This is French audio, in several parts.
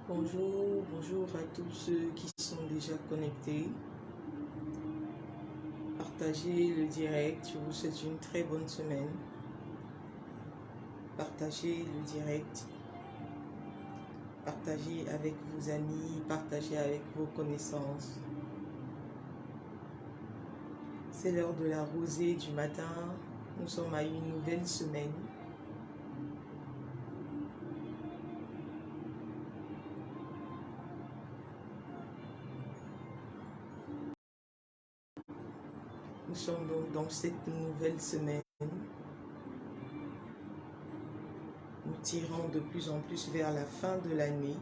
Bonjour, bonjour à tous ceux qui sont déjà connectés. Partagez le direct, je vous souhaite une très bonne semaine. Partagez le direct, partagez avec vos amis, partagez avec vos connaissances. C'est l'heure de la rosée du matin, nous sommes à une nouvelle semaine. Nous sommes donc dans cette nouvelle semaine. Nous tirons de plus en plus vers la fin de l'année.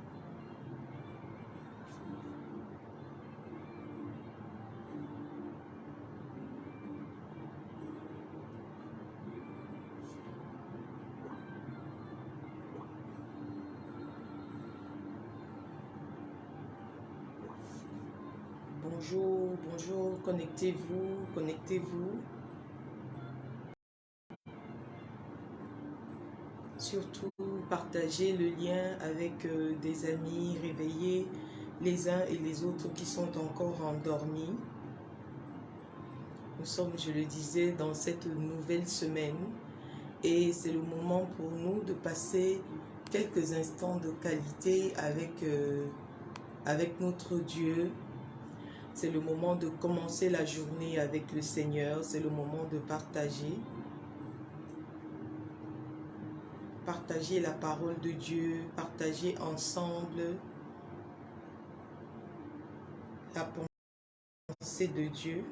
Bonjour, bonjour, connectez-vous, connectez-vous. Surtout, partagez le lien avec des amis, réveillez les uns et les autres qui sont encore endormis. Nous sommes, je le disais, dans cette nouvelle semaine et c'est le moment pour nous de passer quelques instants de qualité avec notre Dieu. C'est le moment de commencer la journée avec le Seigneur, c'est le moment de partager. Partager la parole de Dieu, partager ensemble la pensée de Dieu.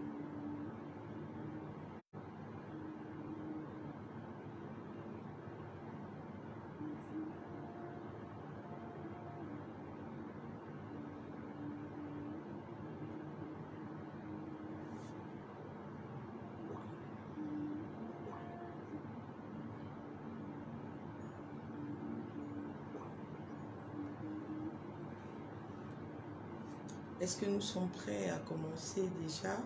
Est-ce que nous sommes prêts à commencer déjà?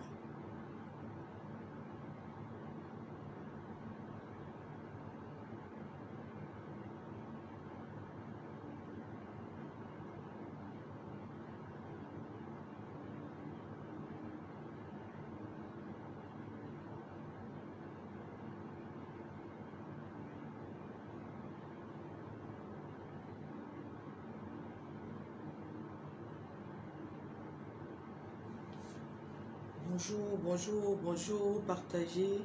Bonjour, bonjour, bonjour, partagez.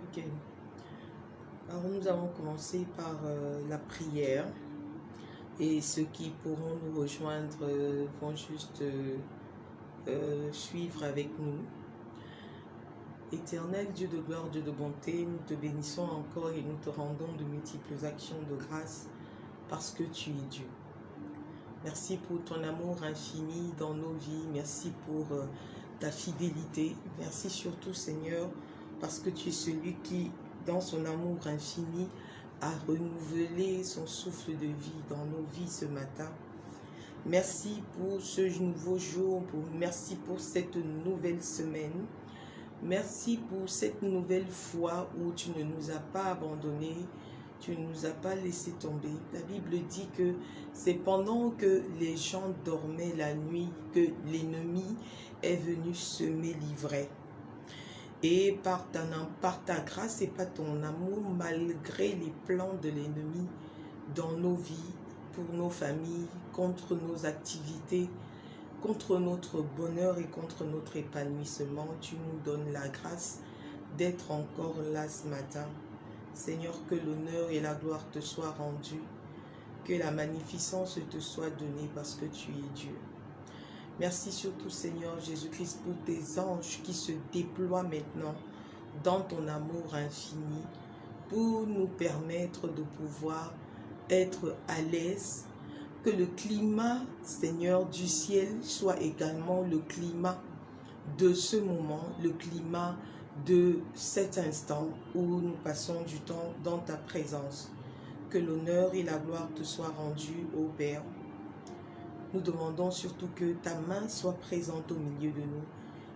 Ok. Alors nous allons commencer par la prière. Et ceux qui pourront nous rejoindre vont juste suivre avec nous. Éternel Dieu de gloire, Dieu de bonté, nous te bénissons encore et nous te rendons de multiples actions de grâce parce que tu es Dieu. Merci pour ton amour infini dans nos vies. Merci pour ta fidélité. Merci surtout, Seigneur, parce que tu es celui qui, dans son amour infini, a renouvelé son souffle de vie dans nos vies ce matin. Merci pour ce nouveau jour. Merci pour cette nouvelle semaine. Merci pour cette nouvelle foi où tu ne nous as pas abandonnés, tu ne nous as pas laissé tomber. La Bible dit que c'est pendant que les gens dormaient la nuit que l'ennemi est venu semer l'ivraie. Et par ta grâce et par ton amour, malgré les plans de l'ennemi dans nos vies, pour nos familles, contre nos activités, contre notre bonheur et contre notre épanouissement, tu nous donnes la grâce d'être encore là ce matin. Seigneur, que l'honneur et la gloire te soient rendus, que la magnificence te soit donnée parce que tu es Dieu. Merci surtout, Seigneur Jésus-Christ, pour tes anges qui se déploient maintenant dans ton amour infini pour nous permettre de pouvoir être à l'aise. Que le climat, Seigneur, du ciel soit également le climat de ce moment, le climat de cet instant où nous passons du temps dans ta présence. Que l'honneur et la gloire te soient rendus, ô Père. Nous demandons surtout que ta main soit présente au milieu de nous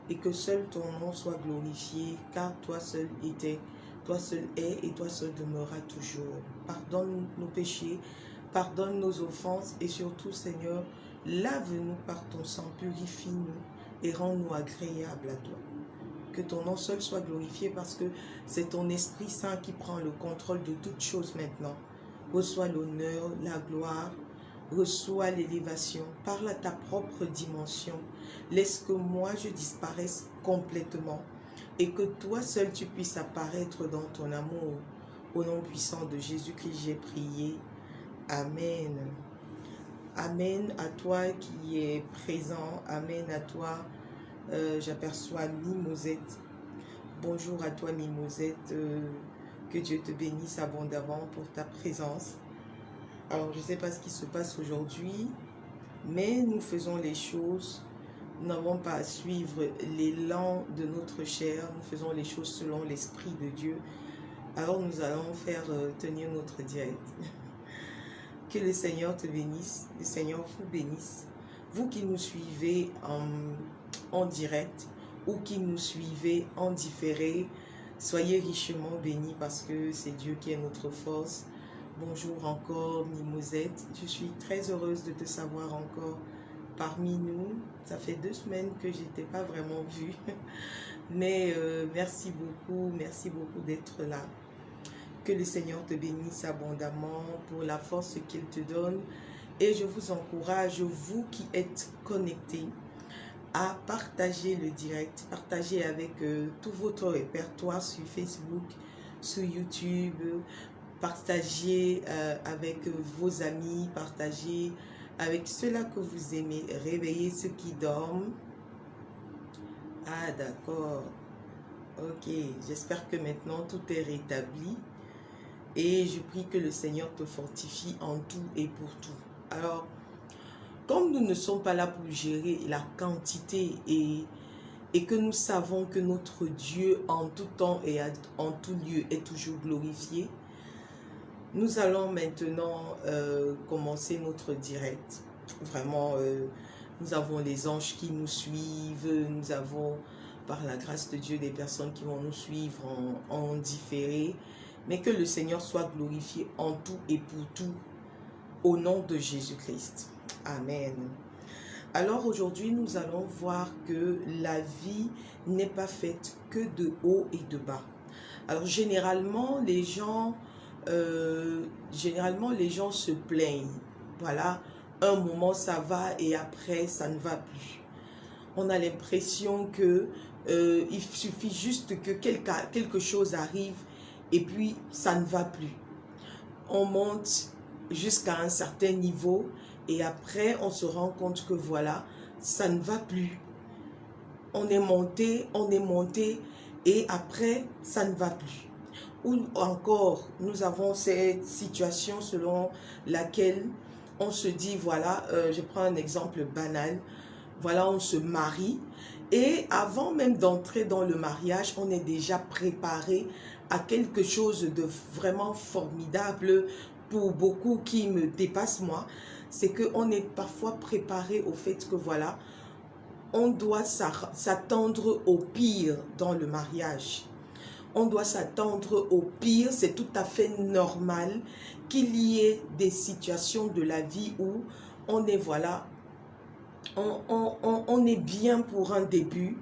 et que seul ton nom soit glorifié, car toi seul étais, toi seul es et toi seul demeuras toujours. Pardonne nos péchés, pardonne nos offenses et surtout, Seigneur, lave-nous par ton sang, purifie-nous et rends-nous agréables à toi. Que ton nom seul soit glorifié parce que c'est ton Esprit Saint qui prend le contrôle de toutes choses maintenant. Reçois l'honneur, la gloire, reçois l'élévation, parle à ta propre dimension. Laisse que moi je disparaisse complètement et que toi seul tu puisses apparaître dans ton amour. Au nom puissant de Jésus-Christ, j'ai prié. Amen. Amen à toi qui es présent. Amen à toi. J'aperçois Mimosette. Bonjour à toi Mimosette. Que Dieu te bénisse abondamment pour ta présence. Alors je ne sais pas ce qui se passe aujourd'hui, mais nous faisons les choses. Nous n'avons pas à suivre l'élan de notre chair. Nous faisons les choses selon l'Esprit de Dieu. Alors nous allons faire tenir notre direct. Que le Seigneur te bénisse, le Seigneur vous bénisse. Vous qui nous suivez en direct ou qui nous suivez en différé, soyez richement bénis parce que c'est Dieu qui est notre force. Bonjour encore Mimosette, je suis très heureuse de te savoir encore parmi nous. Ça fait 2 semaines que je n'étais pas vraiment vue, mais merci beaucoup d'être là. Que le Seigneur te bénisse abondamment pour la force qu'il te donne. Et je vous encourage, vous qui êtes connectés, à partager le direct, partager avec tout votre répertoire sur Facebook, sur YouTube, partager avec vos amis, partager avec ceux-là que vous aimez, réveiller ceux qui dorment. Ah d'accord, ok, j'espère que maintenant tout est rétabli. Et je prie que le Seigneur te fortifie en tout et pour tout. Alors, comme nous ne sommes pas là pour gérer la quantité et que nous savons que notre Dieu en tout temps et en tout lieu est toujours glorifié, nous allons maintenant commencer notre direct. Vraiment, nous avons les anges qui nous suivent, nous avons par la grâce de Dieu des personnes qui vont nous suivre en différé. Mais que le Seigneur soit glorifié en tout et pour tout, au nom de Jésus-Christ. Amen. Alors aujourd'hui, nous allons voir que la vie n'est pas faite que de haut et de bas. Alors généralement, les gens se plaignent. Voilà, un moment ça va et après ça ne va plus. On a l'impression que il suffit juste que quelque chose arrive et puis ça ne va plus. On monte jusqu'à un certain niveau et après on se rend compte que voilà, ça ne va plus. On est monté et après ça ne va plus. Ou encore, nous avons cette situation selon laquelle on se dit, voilà, je prends un exemple banal, voilà, on se marie et avant même d'entrer dans le mariage, on est déjà préparé à quelque chose de vraiment formidable pour beaucoup qui me dépasse moi. C'est qu'on est parfois préparé au fait que voilà, on doit s'attendre au pire dans le mariage. On doit s'attendre au pire, c'est tout à fait normal qu'il y ait des situations de la vie où on est, voilà, on est bien pour un début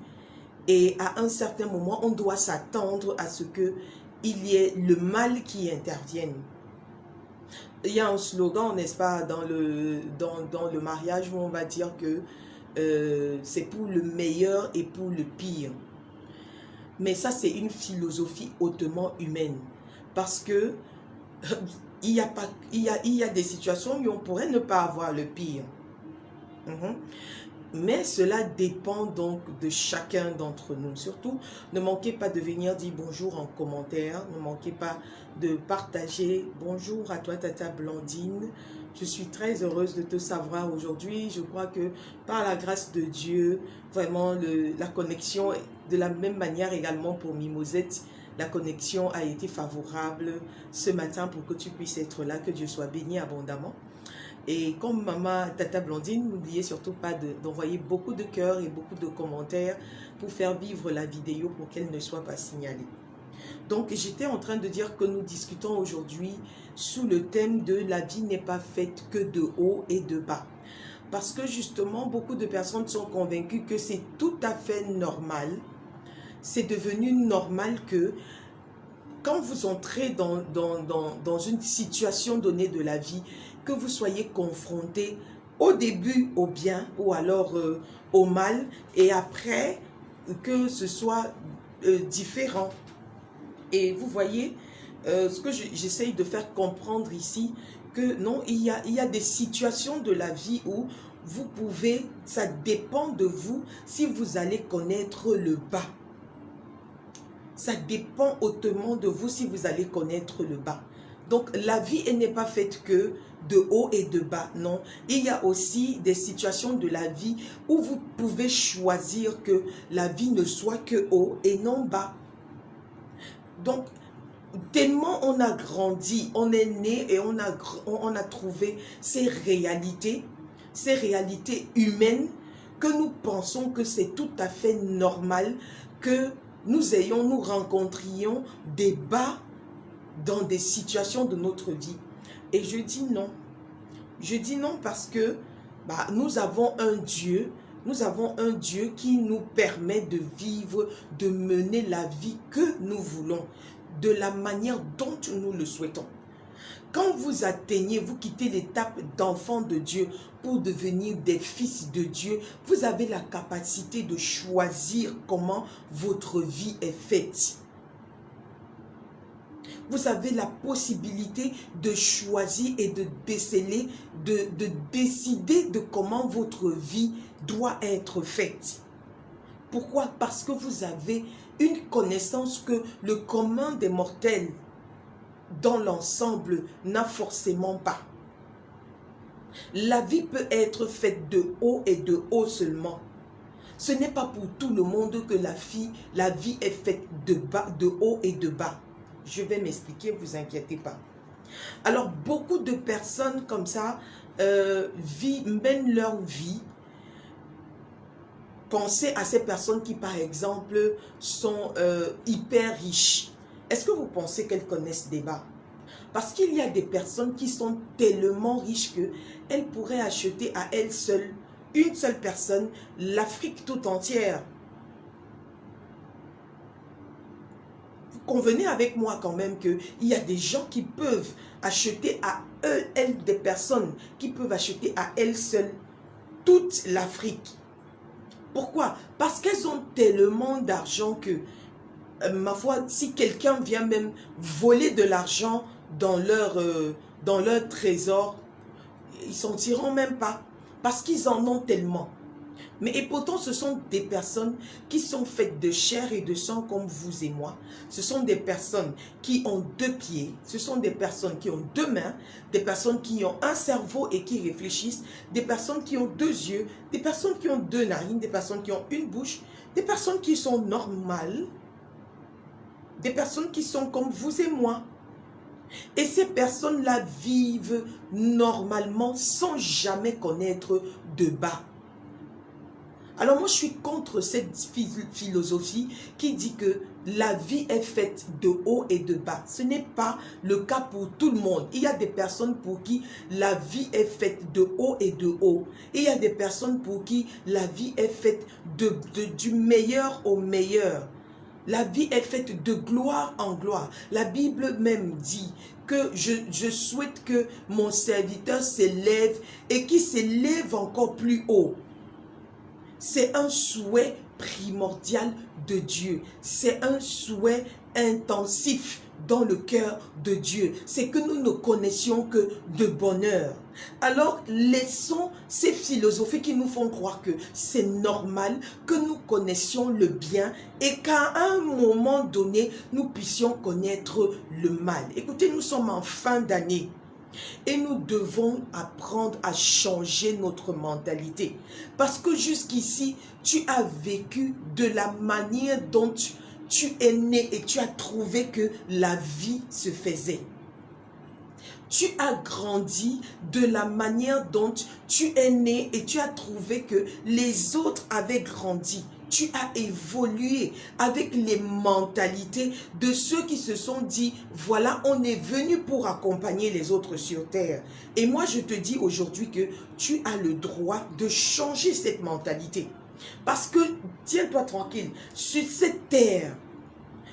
et à un certain moment, on doit s'attendre à ce qu'il y ait le mal qui intervienne. Il y a un slogan, n'est-ce pas, dans le mariage où on va dire que c'est pour le meilleur et pour le pire. Mais ça, c'est une philosophie hautement humaine. Parce que il y a des situations où on pourrait ne pas avoir le pire. Mais cela dépend donc de chacun d'entre nous. Surtout, ne manquez pas de venir dire bonjour en commentaire. Ne manquez pas de partager. Bonjour à toi, Tata Blandine. Je suis très heureuse de te savoir aujourd'hui. Je crois que par la grâce de Dieu, vraiment la connexion, de la même manière également pour Mimosette, la connexion a été favorable ce matin pour que tu puisses être là. Que Dieu soit béni abondamment. Et comme maman Tata Blandine, n'oubliez surtout pas d'envoyer beaucoup de cœurs et beaucoup de commentaires pour faire vivre la vidéo pour qu'elle ne soit pas signalée. Donc j'étais en train de dire que nous discutons aujourd'hui sous le thème de la vie n'est pas faite que de haut et de bas. Parce que justement, beaucoup de personnes sont convaincues que c'est tout à fait normal. C'est devenu normal que quand vous entrez dans une situation donnée de la vie, que vous soyez confronté au début au bien ou alors au mal et après que ce soit différent. Et vous voyez, ce que j'essaye de faire comprendre ici, que non, il y a des situations de la vie où vous pouvez, ça dépend de vous si vous allez connaître le bas. Ça dépend hautement de vous si vous allez connaître le bas. Donc la vie, elle n'est pas faite que de haut et de bas, non. Il y a aussi des situations de la vie où vous pouvez choisir que la vie ne soit que haut et non bas. Donc, tellement on a grandi, on est né et on a trouvé ces réalités humaines que nous pensons que c'est tout à fait normal que nous rencontrions des bas dans des situations de notre vie. Et je dis non. Je dis non parce que nous avons un Dieu qui nous permet de vivre, de mener la vie que nous voulons, de la manière dont nous le souhaitons. Quand vous atteignez, vous quittez l'étape d'enfant de Dieu pour devenir des fils de Dieu, vous avez la capacité de choisir comment votre vie est faite. Vous avez la possibilité de choisir et de déceler, de décider de comment votre vie doit être faite. Pourquoi? Parce que vous avez une connaissance que le commun des mortels dans l'ensemble n'a forcément pas. La vie peut être faite de haut et de haut seulement. Ce n'est pas pour tout le monde que la vie est faite de bas, de haut et de bas. Je vais m'expliquer, vous inquiétez pas. Alors, beaucoup de personnes comme ça mènent leur vie. Pensez à ces personnes qui, par exemple, sont hyper riches. Est-ce que vous pensez qu'elles connaissent des bas? Parce qu'il y a des personnes qui sont tellement riches qu'elles pourraient acheter à elles seules, une seule personne, l'Afrique tout entière. Convenez avec moi quand même qu'il y a des gens qui peuvent acheter à des personnes qui peuvent acheter à elles seules toute l'Afrique. Pourquoi? Parce qu'elles ont tellement d'argent que, ma foi, si quelqu'un vient même voler de l'argent dans leur dans leur trésor, ils s'en tireront même pas. Parce qu'ils en ont tellement. Mais et pourtant, ce sont des personnes qui sont faites de chair et de sang comme vous et moi. Ce sont des personnes qui ont 2 pieds. Ce sont des personnes qui ont 2 mains. Des personnes qui ont un cerveau et qui réfléchissent. Des personnes qui ont 2 yeux. Des personnes qui ont 2 narines. Des personnes qui ont une bouche. Des personnes qui sont normales. Des personnes qui sont comme vous et moi. Et ces personnes-là vivent normalement sans jamais connaître de bas. Alors moi, je suis contre cette philosophie qui dit que la vie est faite de haut et de bas. Ce n'est pas le cas pour tout le monde. Il y a des personnes pour qui la vie est faite de haut et de haut. Et il y a des personnes pour qui la vie est faite du meilleur au meilleur. La vie est faite de gloire en gloire. La Bible même dit que je souhaite que mon serviteur s'élève et qu'il s'élève encore plus haut. C'est un souhait primordial de Dieu. C'est un souhait intensif dans le cœur de Dieu. C'est que nous ne connaissions que de bonheur. Alors, laissons ces philosophies qui nous font croire que c'est normal que nous connaissions le bien et qu'à un moment donné, nous puissions connaître le mal. Écoutez, nous sommes en fin d'année. Et nous devons apprendre à changer notre mentalité. Parce que jusqu'ici, tu as vécu de la manière dont tu es né et tu as trouvé que la vie se faisait. Tu as grandi de la manière dont tu es né et tu as trouvé que les autres avaient grandi. Tu as évolué avec les mentalités de ceux qui se sont dit, voilà, on est venu pour accompagner les autres sur terre. Et moi, je te dis aujourd'hui que tu as le droit de changer cette mentalité. Parce que, tiens-toi tranquille, sur cette terre,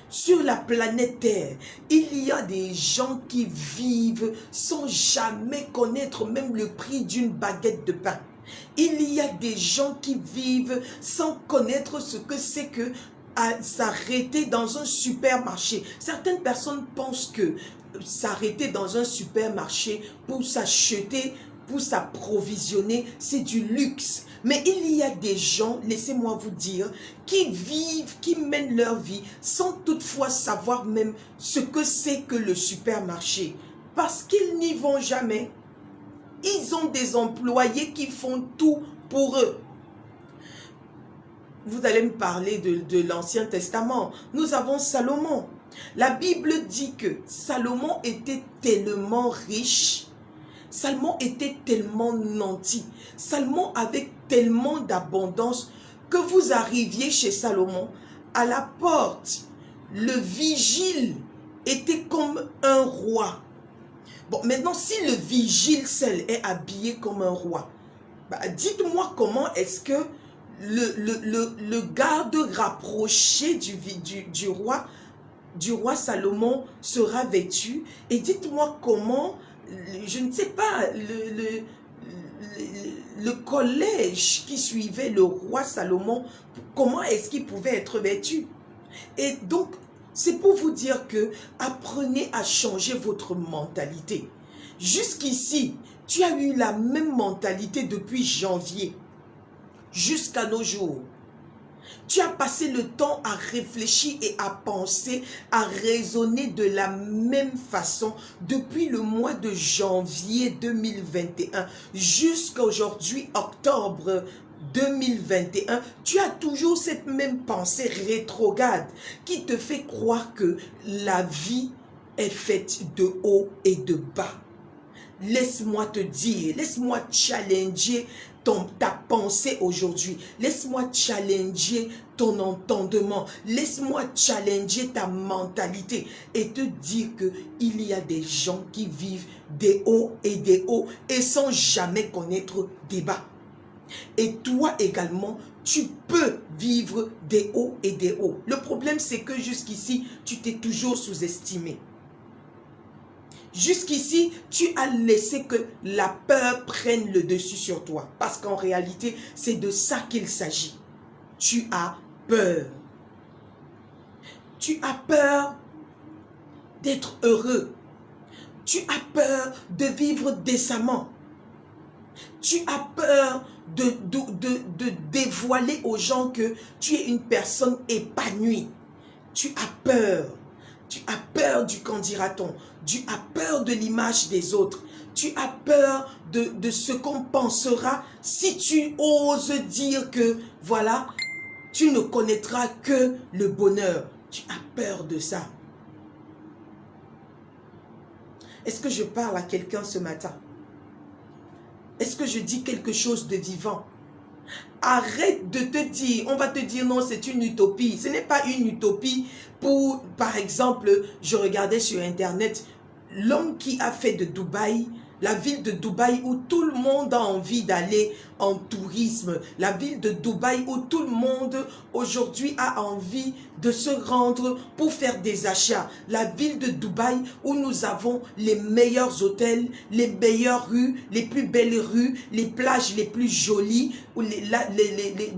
sur la planète Terre, il y a des gens qui vivent sans jamais connaître même le prix d'une baguette de pain. Il y a des gens qui vivent sans connaître ce que c'est que s'arrêter dans un supermarché. Certaines personnes pensent que s'arrêter dans un supermarché pour s'acheter, pour s'approvisionner, c'est du luxe. Mais il y a des gens, laissez-moi vous dire, qui vivent, qui mènent leur vie sans toutefois savoir même ce que c'est que le supermarché. Parce qu'ils n'y vont jamais. Ils ont des employés qui font tout pour eux. Vous allez me parler de l'Ancien Testament. Nous avons Salomon. La Bible dit que Salomon était tellement riche. Salomon était tellement nanti. Salomon avait tellement d'abondance que vous arriviez chez Salomon, à la porte, le vigile était comme un roi. Bon, maintenant, si le vigile seul est habillé comme un roi, bah, dites-moi comment est-ce que le garde rapproché du roi Salomon sera vêtu. Et dites-moi comment, je ne sais pas, le collège qui suivait le roi Salomon, comment est-ce qu'il pouvait être vêtu? Et donc, c'est pour vous dire que apprenez à changer votre mentalité. Jusqu'ici, tu as eu la même mentalité depuis janvier jusqu'à nos jours. Tu as passé le temps à réfléchir et à penser, à raisonner de la même façon depuis le mois de janvier 2021 jusqu'à aujourd'hui, octobre 2021, tu as toujours cette même pensée rétrograde qui te fait croire que la vie est faite de haut et de bas. Laisse-moi te dire, laisse-moi challenger ta pensée aujourd'hui. Laisse-moi challenger ton entendement. Laisse-moi challenger ta mentalité et te dire qu'il y a des gens qui vivent des hauts et sans jamais connaître des bas. Et toi également, tu peux vivre des hauts et des hauts. Le problème, c'est que jusqu'ici, tu t'es toujours sous-estimé. Jusqu'ici, tu as laissé que la peur prenne le dessus sur toi. Parce qu'en réalité, c'est de ça qu'il s'agit. Tu as peur. Tu as peur d'être heureux. Tu as peur de vivre décemment. Tu as peur de dévoiler aux gens que tu es une personne épanouie. Tu as peur. Tu as peur du qu'en dira-t-on. Tu as peur de l'image des autres. Tu as peur de ce qu'on pensera si tu oses dire que, voilà, tu ne connaîtras que le bonheur. Tu as peur de ça. Est-ce que je parle à quelqu'un ce matin? Est-ce que je dis quelque chose de vivant? Arrête de te dire, on va te dire non, c'est une utopie. Ce n'est pas une utopie pour, par exemple, je regardais sur Internet, l'homme qui a fait de Dubaï, la ville de Dubaï où tout le monde a envie d'aller en tourisme, la ville de Dubaï où tout le monde aujourd'hui a envie de se rendre pour faire des achats, la ville de Dubaï où nous avons les meilleurs hôtels, les meilleures rues, les plus belles rues, les plages les plus jolies,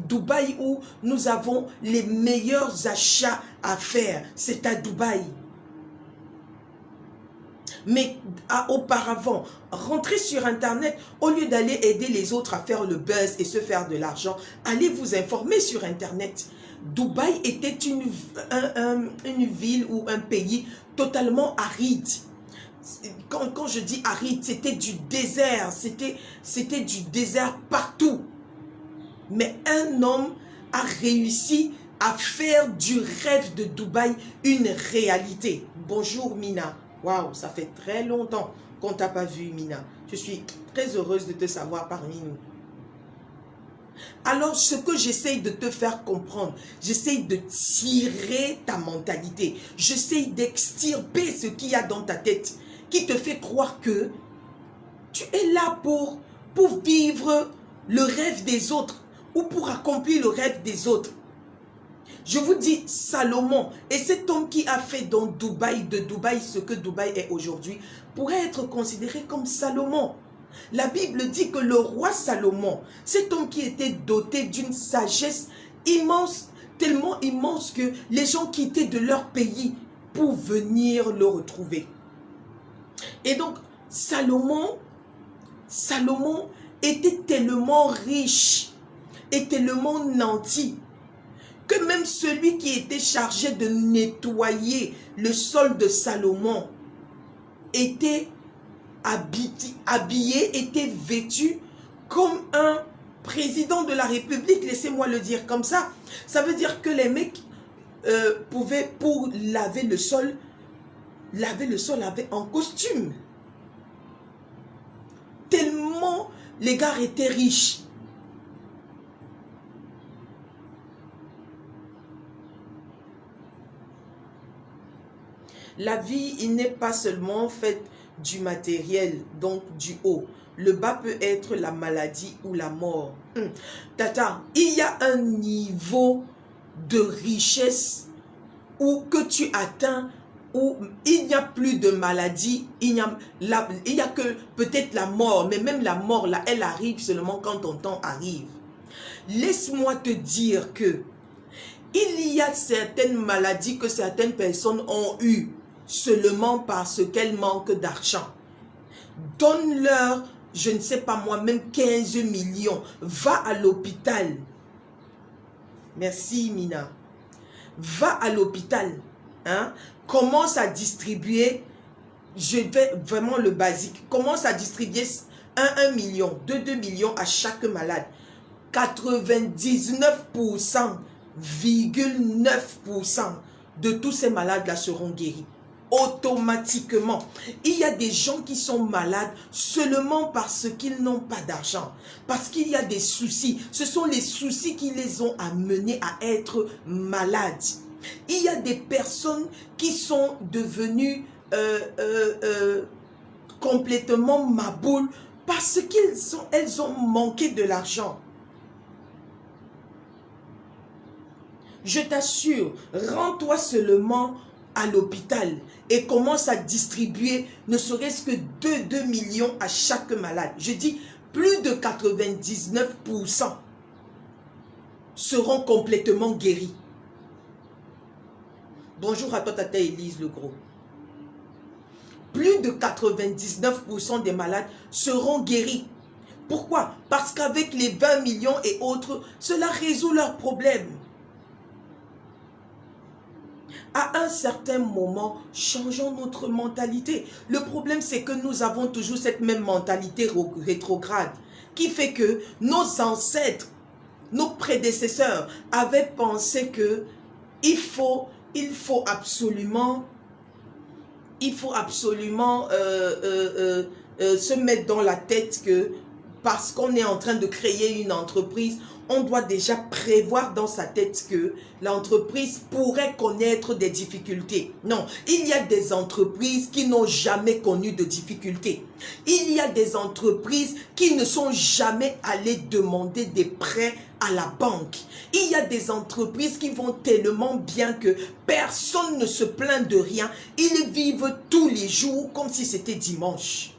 Dubaï où nous avons les meilleurs achats à faire, c'est à Dubaï. Mais auparavant, rentrez sur Internet, au lieu d'aller aider les autres à faire le buzz et se faire de l'argent, allez vous informer sur Internet. Dubaï était une ville ou un pays totalement aride. Quand je dis aride, c'était du désert, c'était du désert partout. Mais un homme a réussi à faire du rêve de Dubaï une réalité. Bonjour Mina. Waouh, ça fait très longtemps qu'on ne t'a pas vu, Mina. Je suis très heureuse de te savoir parmi nous. Alors, ce que j'essaye de te faire comprendre, j'essaye de tirer ta mentalité. J'essaye d'extirper ce qu'il y a dans ta tête qui te fait croire que tu es là pour vivre le rêve des autres ou pour accomplir le rêve des autres. Je vous dis, Salomon, et cet homme qui a fait de Dubaï ce que Dubaï est aujourd'hui, pourrait être considéré comme Salomon. La Bible dit que le roi Salomon, cet homme qui était doté d'une sagesse immense, tellement immense que les gens quittaient de leur pays pour venir le retrouver. Et donc, Salomon était tellement riche et tellement nanti que même celui qui était chargé de nettoyer le sol de Salomon était habillé, était vêtu comme un président de la République, laissez-moi le dire comme ça. Ça veut dire que les mecs pouvaient, pour laver le sol en costume. Tellement les gars étaient riches. La vie, il n'est pas seulement faite du matériel, donc du haut. Le bas peut être la maladie ou la mort. Tata, il y a un niveau de richesse où que tu atteins, où il n'y a plus de maladie, il n'y a que peut-être la mort, mais même la mort, là, elle arrive seulement quand ton temps arrive. Laisse-moi te dire que il y a certaines maladies que certaines personnes ont eues seulement parce qu'elles manquent d'argent. Donne-leur, je ne sais pas moi, même 15 millions. Va à l'hôpital. Merci Mina. Va à l'hôpital. Hein? Commence à distribuer, je vais vraiment le basique, commence à distribuer 1 million, 2 millions à chaque malade. 99,9% de tous ces malades-là seront guéris. Automatiquement. Il y a des gens qui sont malades seulement parce qu'ils n'ont pas d'argent. Parce qu'il y a des soucis. Ce sont les soucis qui les ont amenés à être malades. Il y a des personnes qui sont devenues complètement maboules parce qu'elles ont manqué de l'argent. Je t'assure, rends-toi seulement à l'hôpital et commence à distribuer ne serait-ce que 2 millions à chaque malade. Je dis plus de 99% seront complètement guéris. Bonjour à toi, Tata Élise le Gros. plus de 99% des malades seront guéris. Pourquoi? Parce qu'avec les 20 millions et autres, cela résout leurs problèmes. À un certain moment, changeons notre mentalité. Le problème, c'est que nous avons toujours cette même mentalité rétrograde qui fait que nos ancêtres, nos prédécesseurs avaient pensé que il faut absolument se mettre dans la tête que parce qu'on est en train de créer une entreprise, on doit déjà prévoir dans sa tête que l'entreprise pourrait connaître des difficultés. Non, il y a des entreprises qui n'ont jamais connu de difficultés. Il y a des entreprises qui ne sont jamais allées demander des prêts à la banque. Il y a des entreprises qui vont tellement bien que personne ne se plaint de rien. Ils vivent tous les jours comme si c'était dimanche.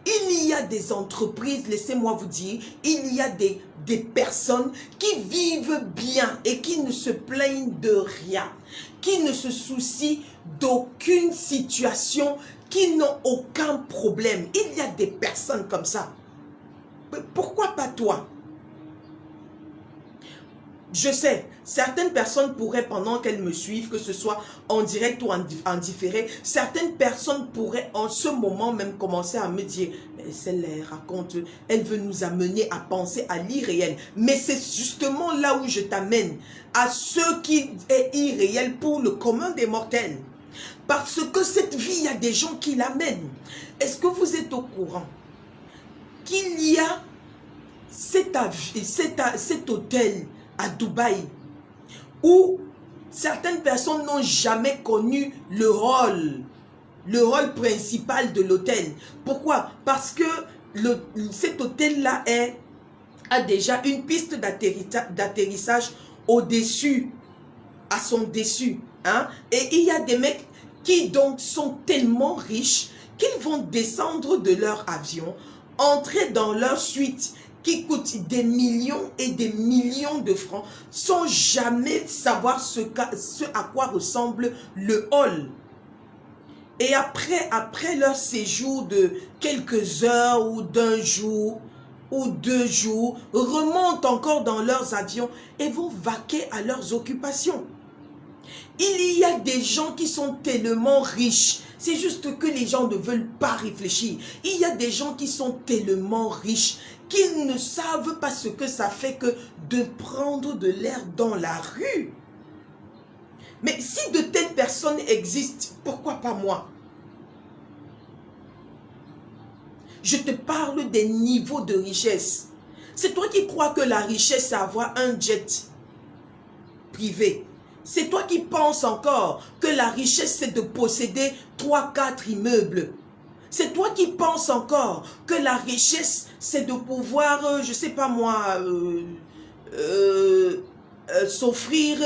Il y a des entreprises, laissez-moi vous dire, il y a des personnes qui vivent bien et qui ne se plaignent de rien, qui ne se soucient d'aucune situation, qui n'ont aucun problème. Il y a des personnes comme ça. Mais pourquoi pas toi? Je sais, certaines personnes pourraient, pendant qu'elles me suivent, que ce soit en direct ou en différé, certaines personnes pourraient en ce moment même commencer à me dire, mais celle-là, elle raconte, elle veut nous amener à penser à l'irréel. Mais c'est justement là où je t'amène, à ce qui est irréel pour le commun des mortels. Parce que cette vie, il y a des gens qui l'amènent. Est-ce que vous êtes au courant qu'il y a cet hôtel à Dubaï, où certaines personnes n'ont jamais connu le rôle principal de l'hôtel. Pourquoi? Parce que cet hôtel-là a déjà une piste d'atterrissage au-dessus, à son dessus. Hein? Et il y a des mecs qui donc sont tellement riches qu'ils vont descendre de leur avion, entrer dans leur suite, qui coûtent des millions et des millions de francs, sans jamais savoir ce à quoi ressemble le hall. Et après leur séjour de quelques heures ou d'un jour ou 2 jours, remontent encore dans leurs avions et vont vaquer à leurs occupations. Il y a des gens qui sont tellement riches, c'est juste que les gens ne veulent pas réfléchir. Il y a des gens qui sont tellement riches qu'ils ne savent pas ce que ça fait que de prendre de l'air dans la rue. Mais si de telles personnes existent, pourquoi pas moi? Je te parle des niveaux de richesse. C'est toi qui crois que la richesse, c'est avoir un jet privé. C'est toi qui penses encore que la richesse, c'est de posséder 3-4 immeubles. C'est toi qui penses encore que la richesse, c'est de pouvoir, je sais pas moi, s'offrir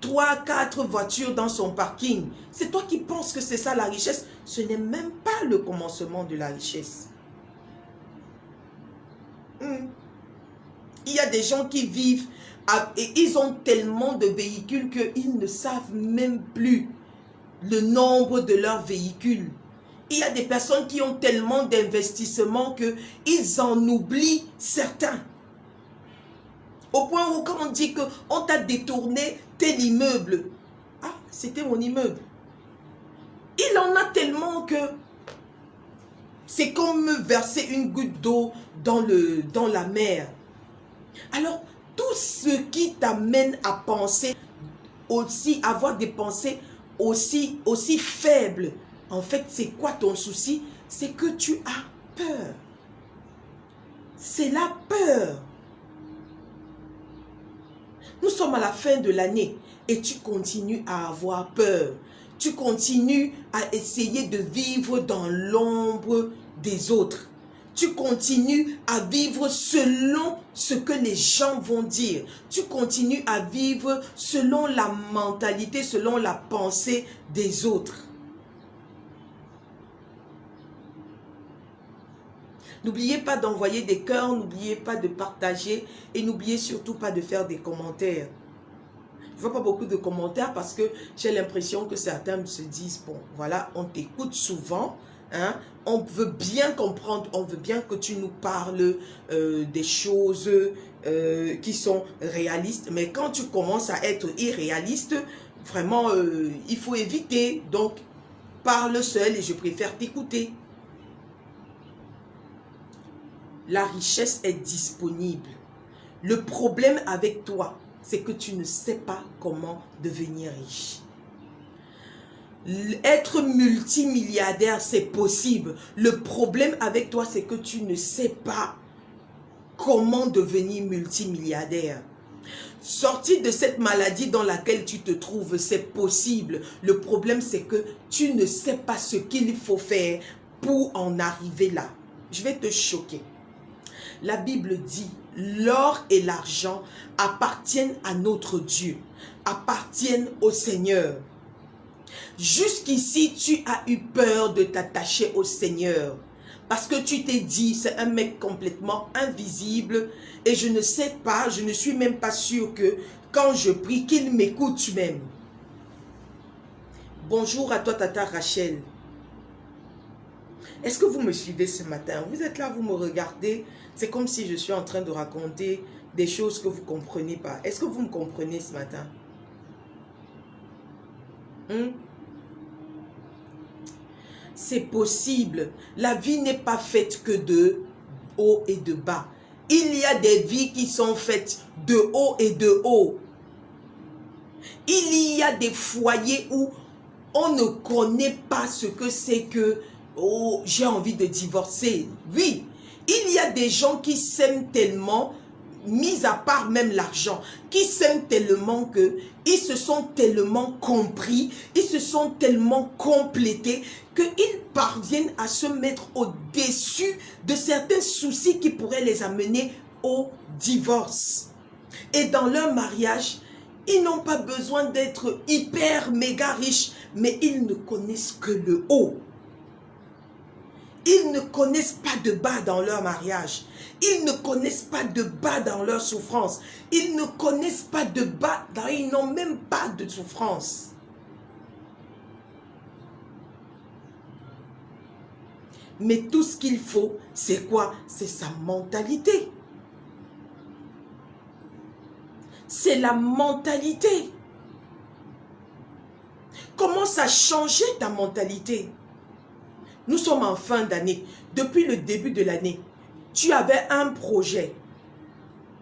3-4 voitures dans son parking. C'est toi qui penses que c'est ça la richesse. Ce n'est même pas le commencement de la richesse. Il y a des gens qui vivent et ils ont tellement de véhicules qu'ils ne savent même plus le nombre de leurs véhicules. Il y a des personnes qui ont tellement d'investissements qu'ils en oublient certains. Au point où quand on dit qu'on t'a détourné tel immeuble, ah, c'était mon immeuble. Il en a tellement que c'est comme verser une goutte d'eau dans la mer. Alors, tout ce qui t'amène à penser aussi, avoir des pensées aussi faibles, en fait, c'est quoi ton souci? C'est que tu as peur. C'est la peur. Nous sommes à la fin de l'année et tu continues à avoir peur. Tu continues à essayer de vivre dans l'ombre des autres. Tu continues à vivre selon ce que les gens vont dire. Tu continues à vivre selon la mentalité, selon la pensée des autres. N'oubliez pas d'envoyer des cœurs, n'oubliez pas de partager et n'oubliez surtout pas de faire des commentaires. Je vois pas beaucoup de commentaires parce que j'ai l'impression que certains se disent, bon, voilà, on t'écoute souvent, hein, on veut bien comprendre, on veut bien que tu nous parles des choses qui sont réalistes, mais quand tu commences à être irréaliste, vraiment, il faut éviter. Donc, parle seul et je préfère t'écouter. La richesse est disponible. Le problème avec toi, c'est que tu ne sais pas comment devenir riche. Être multimilliardaire, c'est possible. Le problème avec toi, c'est que tu ne sais pas comment devenir multimilliardaire. Sortir de cette maladie dans laquelle tu te trouves, c'est possible. Le problème, c'est que tu ne sais pas ce qu'il faut faire pour en arriver là. Je vais te choquer. La Bible dit, l'or et l'argent appartiennent à notre Dieu, appartiennent au Seigneur. Jusqu'ici, tu as eu peur de t'attacher au Seigneur. Parce que tu t'es dit, c'est un mec complètement invisible et je ne sais pas, je ne suis même pas sûr que quand je prie, qu'il m'écoute même. Bonjour à toi, Tata Rachel. Est-ce que vous me suivez ce matin? Vous êtes là, vous me regardez. C'est comme si je suis en train de raconter des choses que vous ne comprenez pas. Est-ce que vous me comprenez ce matin? C'est possible. La vie n'est pas faite que de haut et de bas. Il y a des vies qui sont faites de haut et de haut. Il y a des foyers où on ne connaît pas ce que c'est que oh, j'ai envie de divorcer. Oui, il y a des gens qui s'aiment tellement, mis à part même l'argent, qui s'aiment tellement que ils se sont tellement compris, ils se sont tellement complétés qu'ils parviennent à se mettre au-dessus de certains soucis qui pourraient les amener au divorce. Et dans leur mariage, ils n'ont pas besoin d'être hyper méga riches, mais ils ne connaissent que le haut. Ils ne connaissent pas de bas dans leur mariage. Ils ne connaissent pas de bas dans leur souffrance. Ils ne connaissent pas de bas, ils n'ont même pas de souffrance. Mais tout ce qu'il faut, c'est quoi? C'est sa mentalité. C'est la mentalité. Commence à changer ta mentalité. Nous sommes en fin d'année. Depuis le début de l'année, tu avais un projet.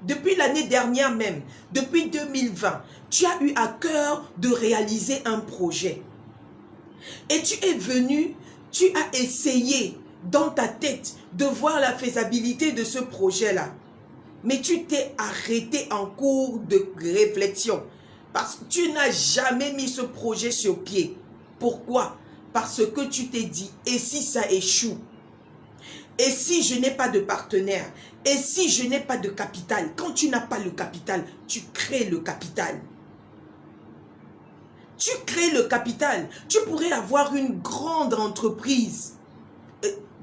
Depuis l'année dernière même, depuis 2020, tu as eu à cœur de réaliser un projet. Et tu es venu, tu as essayé dans ta tête de voir la faisabilité de ce projet-là. Mais tu t'es arrêté en cours de réflexion. Parce que tu n'as jamais mis ce projet sur pied. Pourquoi? Parce que tu t'es dit, et si ça échoue? Et si je n'ai pas de partenaire? Et si je n'ai pas de capital? Quand tu n'as pas le capital, tu crées le capital. Tu crées le capital. Tu pourrais avoir une grande entreprise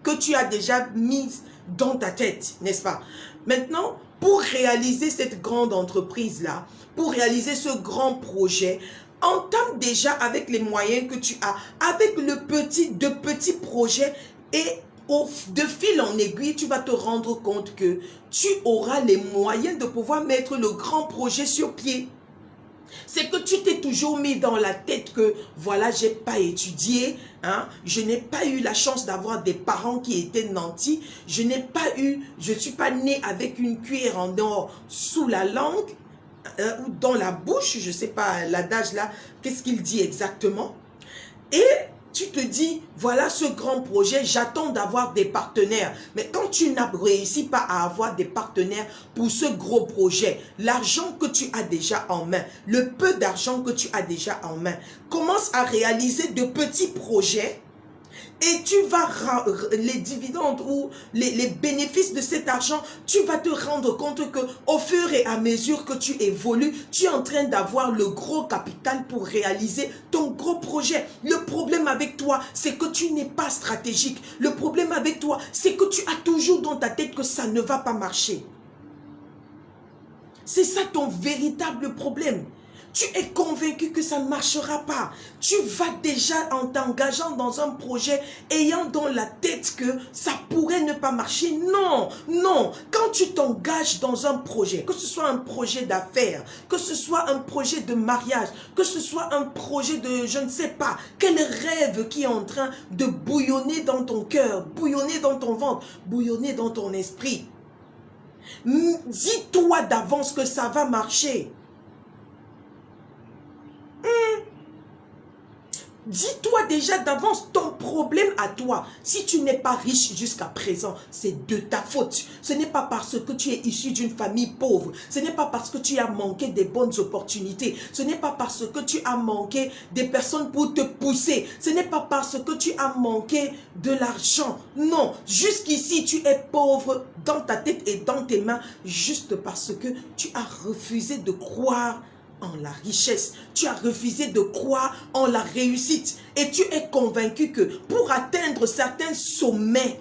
que tu as déjà mise dans ta tête, n'est-ce pas? Maintenant, pour réaliser cette grande entreprise-là, pour réaliser ce grand projet, entame déjà avec les moyens que tu as, avec de petits projets et de fil en aiguille, tu vas te rendre compte que tu auras les moyens de pouvoir mettre le grand projet sur pied. C'est que tu t'es toujours mis dans la tête que, voilà, j'ai pas étudié, hein, je n'ai pas eu la chance d'avoir des parents qui étaient nantis, je suis pas né avec une cuillère en or sous la langue, ou dans la bouche, je sais pas, l'adage là, qu'est-ce qu'il dit exactement? Et tu te dis, voilà ce grand projet, j'attends d'avoir des partenaires. Mais quand tu n'as réussi pas à avoir des partenaires pour ce gros projet, l'argent que tu as déjà en main, le peu d'argent que tu as déjà en main, commence à réaliser de petits projets et tu vas, les dividendes ou les bénéfices de cet argent, tu vas te rendre compte que au fur et à mesure que tu évolues, tu es en train d'avoir le gros capital pour réaliser ton gros projet. Le problème avec toi, c'est que tu n'es pas stratégique. Le problème avec toi, c'est que tu as toujours dans ta tête que ça ne va pas marcher. C'est ça ton véritable problème. Tu es convaincu que ça ne marchera pas. Tu vas déjà en t'engageant dans un projet, ayant dans la tête que ça pourrait ne pas marcher. Non, non. Quand tu t'engages dans un projet, que ce soit un projet d'affaires, que ce soit un projet de mariage, que ce soit un projet de je ne sais pas, quel rêve qui est en train de bouillonner dans ton cœur, bouillonner dans ton ventre, bouillonner dans ton esprit. Dis-toi d'avance que ça va marcher. Dis-toi déjà d'avance ton problème à toi. Si tu n'es pas riche jusqu'à présent, c'est de ta faute. Ce n'est pas parce que tu es issu d'une famille pauvre. Ce n'est pas parce que tu as manqué des bonnes opportunités. Ce n'est pas parce que tu as manqué des personnes pour te pousser. Ce n'est pas parce que tu as manqué de l'argent. Non, jusqu'ici tu es pauvre dans ta tête et dans tes mains juste parce que tu as refusé de croire en la richesse, tu as refusé de croire en la réussite et tu es convaincu que pour atteindre certains sommets,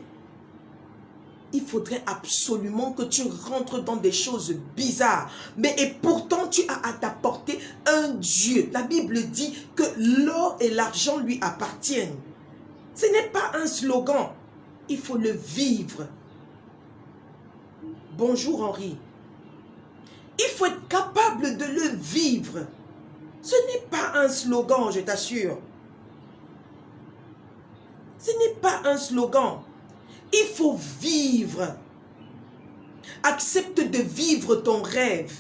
il faudrait absolument que tu rentres dans des choses bizarres. Mais et pourtant, tu as à ta portée un Dieu. La Bible dit que l'or et l'argent lui appartiennent. Ce n'est pas un slogan, il faut le vivre. Bonjour Henri. Il faut être capable de le vivre. Ce n'est pas un slogan, je t'assure. Ce n'est pas un slogan. Il faut vivre. Accepte de vivre ton rêve.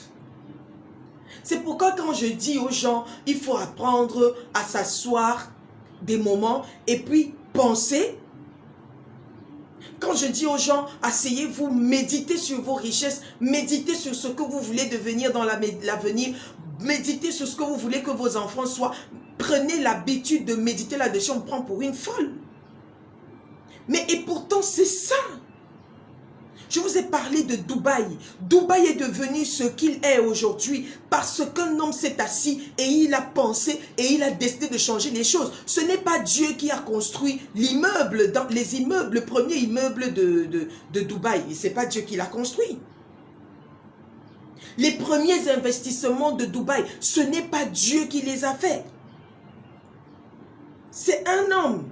C'est pourquoi quand je dis aux gens, il faut apprendre à s'asseoir des moments et puis penser. Quand je dis aux gens, asseyez-vous, méditez sur vos richesses, méditez sur ce que vous voulez devenir dans l'avenir, méditez sur ce que vous voulez que vos enfants soient. Prenez l'habitude de méditer là-dessus, on me prend pour une folle. Mais et pourtant, c'est ça. Je vous ai parlé de Dubaï. Dubaï est devenu ce qu'il est aujourd'hui parce qu'un homme s'est assis et il a pensé et il a décidé de changer les choses. Ce n'est pas Dieu qui a construit l'immeuble, les immeubles, le premier immeuble de Dubaï. Ce n'est pas Dieu qui l'a construit. Les premiers investissements de Dubaï, ce n'est pas Dieu qui les a faits. C'est un homme.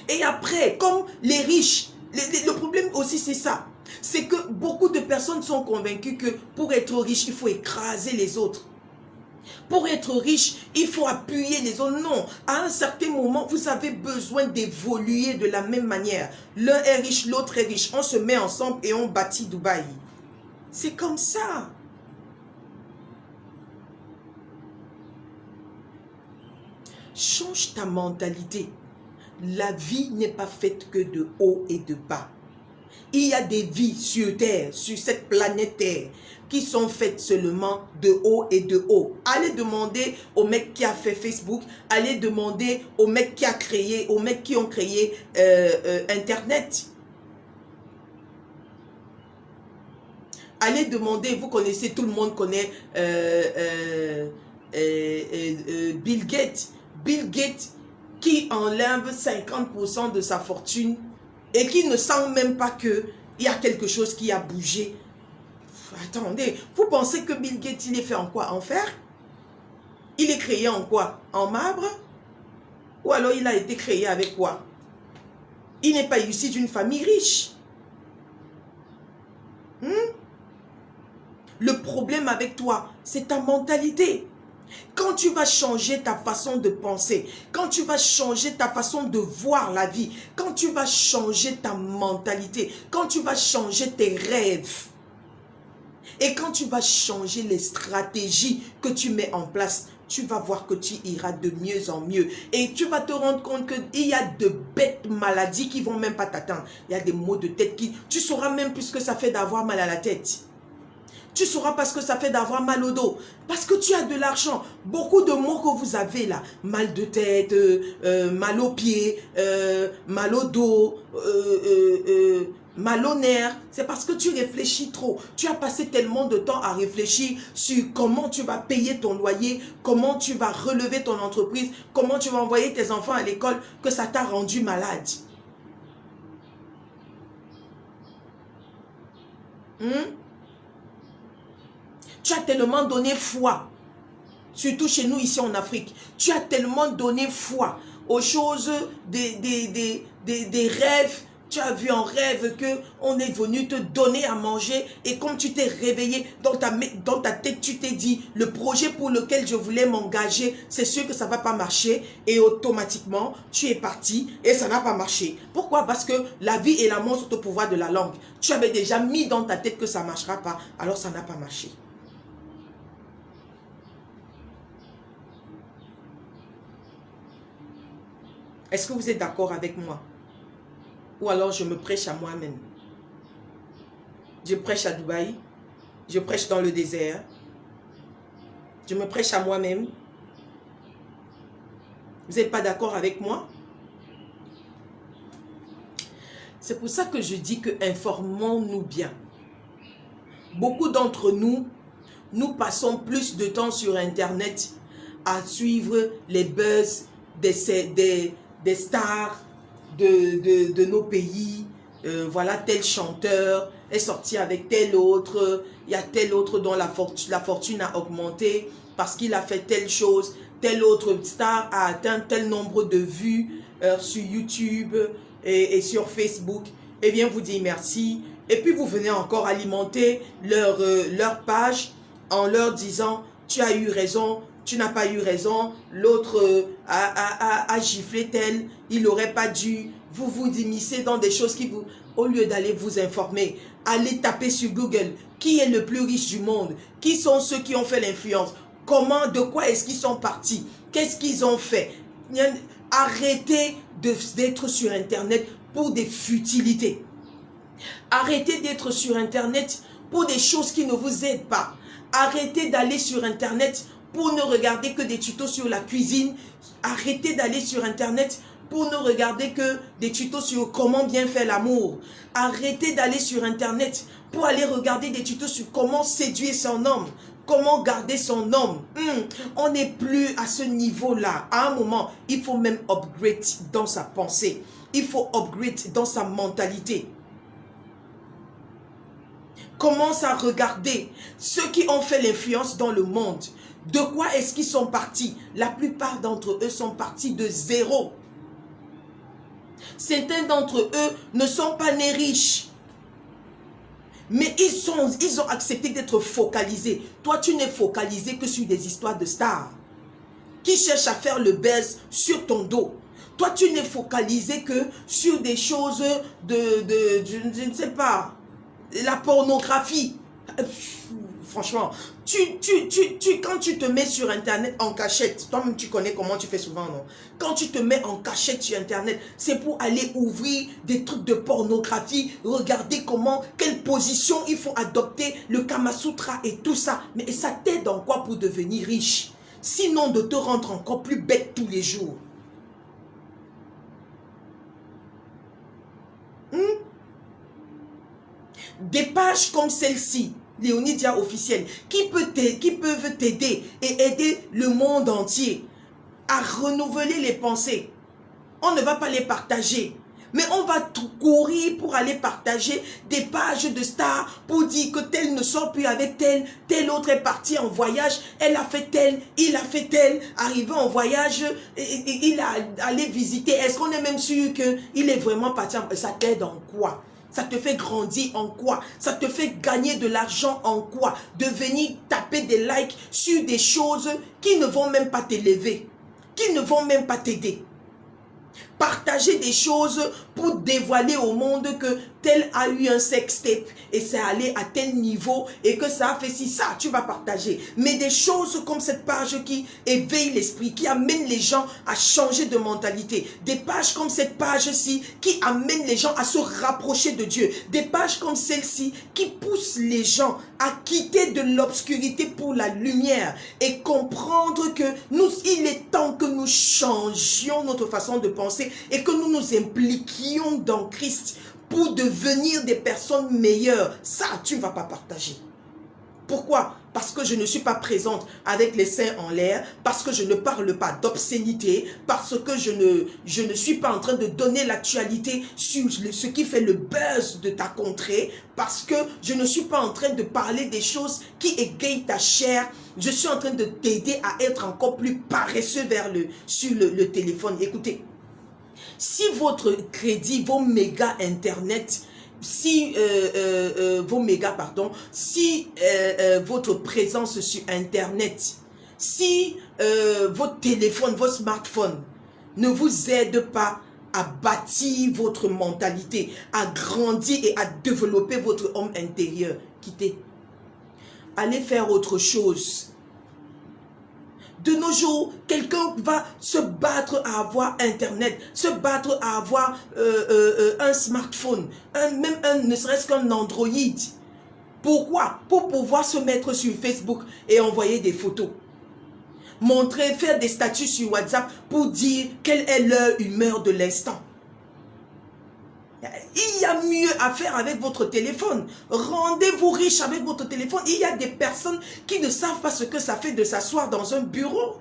Et après, comme les riches, le problème aussi c'est ça. C'est que beaucoup de personnes sont convaincues que pour être riche, il faut écraser les autres. Pour être riche, il faut appuyer les autres. Non, à un certain moment, vous avez besoin d'évoluer de la même manière. L'un est riche, l'autre est riche. On se met ensemble et on bâtit Dubaï. C'est comme ça. Change ta mentalité. La vie n'est pas faite que de haut et de bas. Il y a des vies sur Terre, sur cette planète Terre, qui sont faites seulement de haut et de haut. Allez demander au mec qui a fait Facebook, allez demander au mec qui a créé, aux mecs qui ont créé Internet. Allez demander, vous connaissez, tout le monde connaît Bill Gates. Bill Gates qui enlève 50% de sa fortune et qui ne sent même pas qu'il y a quelque chose qui a bougé. Attendez, vous pensez que Bill Gates, il est fait en quoi? En fer? Il est créé en quoi? En marbre? Ou alors il a été créé avec quoi? Il n'est pas issu d'une famille riche. Le problème avec toi, c'est ta mentalité. Quand tu vas changer ta façon de penser, quand tu vas changer ta façon de voir la vie, quand tu vas changer ta mentalité, quand tu vas changer tes rêves, et quand tu vas changer les stratégies que tu mets en place, tu vas voir que tu iras de mieux en mieux. Et tu vas te rendre compte qu'il y a de bêtes maladies qui ne vont même pas t'atteindre. Il y a des maux de tête qui... Tu sauras même plus ce que ça fait d'avoir mal à la tête. Tu sauras pas ce que ça fait d'avoir mal au dos. Parce que tu as de l'argent. Beaucoup de mots que vous avez là. Mal de tête, mal aux pieds, mal au dos, mal au nerf. C'est parce que tu réfléchis trop. Tu as passé tellement de temps à réfléchir sur comment tu vas payer ton loyer, comment tu vas relever ton entreprise, comment tu vas envoyer tes enfants à l'école, que ça t'a rendu malade. Tu as tellement donné foi, surtout chez nous ici en Afrique. Tu as tellement donné foi aux choses, des rêves. Tu as vu en rêve qu'on est venu te donner à manger et comme tu t'es réveillé dans ta tête, tu t'es dit, le projet pour lequel je voulais m'engager, c'est sûr que ça ne va pas marcher et automatiquement, tu es parti et ça n'a pas marché. Pourquoi? Parce que la vie et la mort sont au pouvoir de la langue. Tu avais déjà mis dans ta tête que ça ne marchera pas, alors ça n'a pas marché. Est-ce que vous êtes d'accord avec moi? Ou alors je me prêche à moi-même. Je prêche à Dubaï. Je prêche dans le désert. Je me prêche à moi-même. Vous n'êtes pas d'accord avec moi? C'est pour ça que je dis que informons-nous bien. Beaucoup d'entre nous, nous passons plus de temps sur Internet à suivre les buzz des stars de nos pays. Voilà, tel chanteur est sorti avec tel autre. Il y a tel autre dont la fortune a augmenté parce qu'il a fait telle chose. Tel autre star a atteint tel nombre de vues sur YouTube et sur Facebook. Eh bien, vous dites merci. Et puis, vous venez encore alimenter leur page en leur disant « Tu as eu raison ». Tu n'as pas eu raison, l'autre a giflé tel, il n'aurait pas dû. Vous vous immiscez dans des choses qui vous... Au lieu d'aller vous informer, allez taper sur Google. Qui est le plus riche du monde? Qui sont ceux qui ont fait l'influence? Comment, de quoi est-ce qu'ils sont partis? Qu'est-ce qu'ils ont fait? Arrêtez d'être sur Internet pour des futilités. Arrêtez d'être sur Internet pour des choses qui ne vous aident pas. Arrêtez d'aller sur Internet pour ne regarder que des tutos sur la cuisine. Arrêtez d'aller sur Internet pour ne regarder que des tutos sur comment bien faire l'amour. Arrêtez d'aller sur Internet pour aller regarder des tutos sur comment séduire son homme, comment garder son homme. On n'est plus à ce niveau-là. À un moment, il faut même upgrade dans sa pensée. Il faut upgrade dans sa mentalité. Commence à regarder ceux qui ont fait l'influence dans le monde. De quoi est-ce qu'ils sont partis? La plupart d'entre eux sont partis de zéro. Certains d'entre eux ne sont pas nés riches. Mais ils ont accepté d'être focalisés. Toi, tu n'es focalisé que sur des histoires de stars qui cherchent à faire le buzz sur ton dos. Toi, tu n'es focalisé que sur des choses je ne sais pas, la pornographie. Franchement, quand tu te mets sur Internet en cachette, toi-même tu connais comment tu fais souvent, non? Quand tu te mets en cachette sur Internet, c'est pour aller ouvrir des trucs de pornographie, regarder quelle position il faut adopter, le Kama Sutra et tout ça. Mais ça t'aide en quoi pour devenir riche? Sinon de te rendre encore plus bête tous les jours. Des pages comme celle-ci, Léonidia officielle, qui peuvent t'aider et aider le monde entier à renouveler les pensées. On ne va pas les partager, mais on va courir pour aller partager des pages de stars pour dire que tel ne sort plus avec tel autre est parti en voyage, elle a fait tel, il a fait tel, arrivé en voyage, il a allé visiter. Est-ce qu'on est même sûr qu'il est vraiment parti? Ça t'aide en quoi? Ça te fait grandir en quoi? Ça te fait gagner de l'argent en quoi? De venir taper des likes sur des choses qui ne vont même pas t'élever, qui ne vont même pas t'aider. Partager des choses pour dévoiler au monde que tel a eu un sextape et c'est allé à tel niveau et que ça a fait si ça, tu vas partager. Mais des choses comme cette page qui éveille l'esprit, qui amène les gens à changer de mentalité. Des pages comme cette page-ci qui amène les gens à se rapprocher de Dieu. Des pages comme celle-ci qui poussent les gens à quitter de l'obscurité pour la lumière et comprendre que il est temps que nous changions notre façon de penser et que nous nous impliquions dans Christ pour devenir des personnes meilleures. Ça, tu ne vas pas partager. Pourquoi? Parce que je ne suis pas présente avec les seins en l'air, parce que je ne parle pas d'obscénité, parce que je ne suis pas en train de donner l'actualité sur ce qui fait le buzz de ta contrée, parce que je ne suis pas en train de parler des choses qui égayent ta chair. Je suis en train de t'aider à être encore plus paresseux sur le téléphone. Écoutez, si votre crédit, vos mégas internet, si votre présence sur internet, si votre téléphone, votre smartphone ne vous aide pas à bâtir votre mentalité, à grandir et à développer votre homme intérieur, quittez. Allez faire autre chose. De nos jours, quelqu'un va se battre à avoir Internet, se battre à avoir un smartphone, ne serait-ce qu'un Android. Pourquoi? Pour pouvoir se mettre sur Facebook et envoyer des photos. Montrer, faire des statuts sur WhatsApp pour dire quelle est leur humeur de l'instant. Il y a mieux à faire avec votre téléphone. Rendez-vous riche avec votre téléphone. Il y a des personnes qui ne savent pas ce que ça fait de s'asseoir dans un bureau.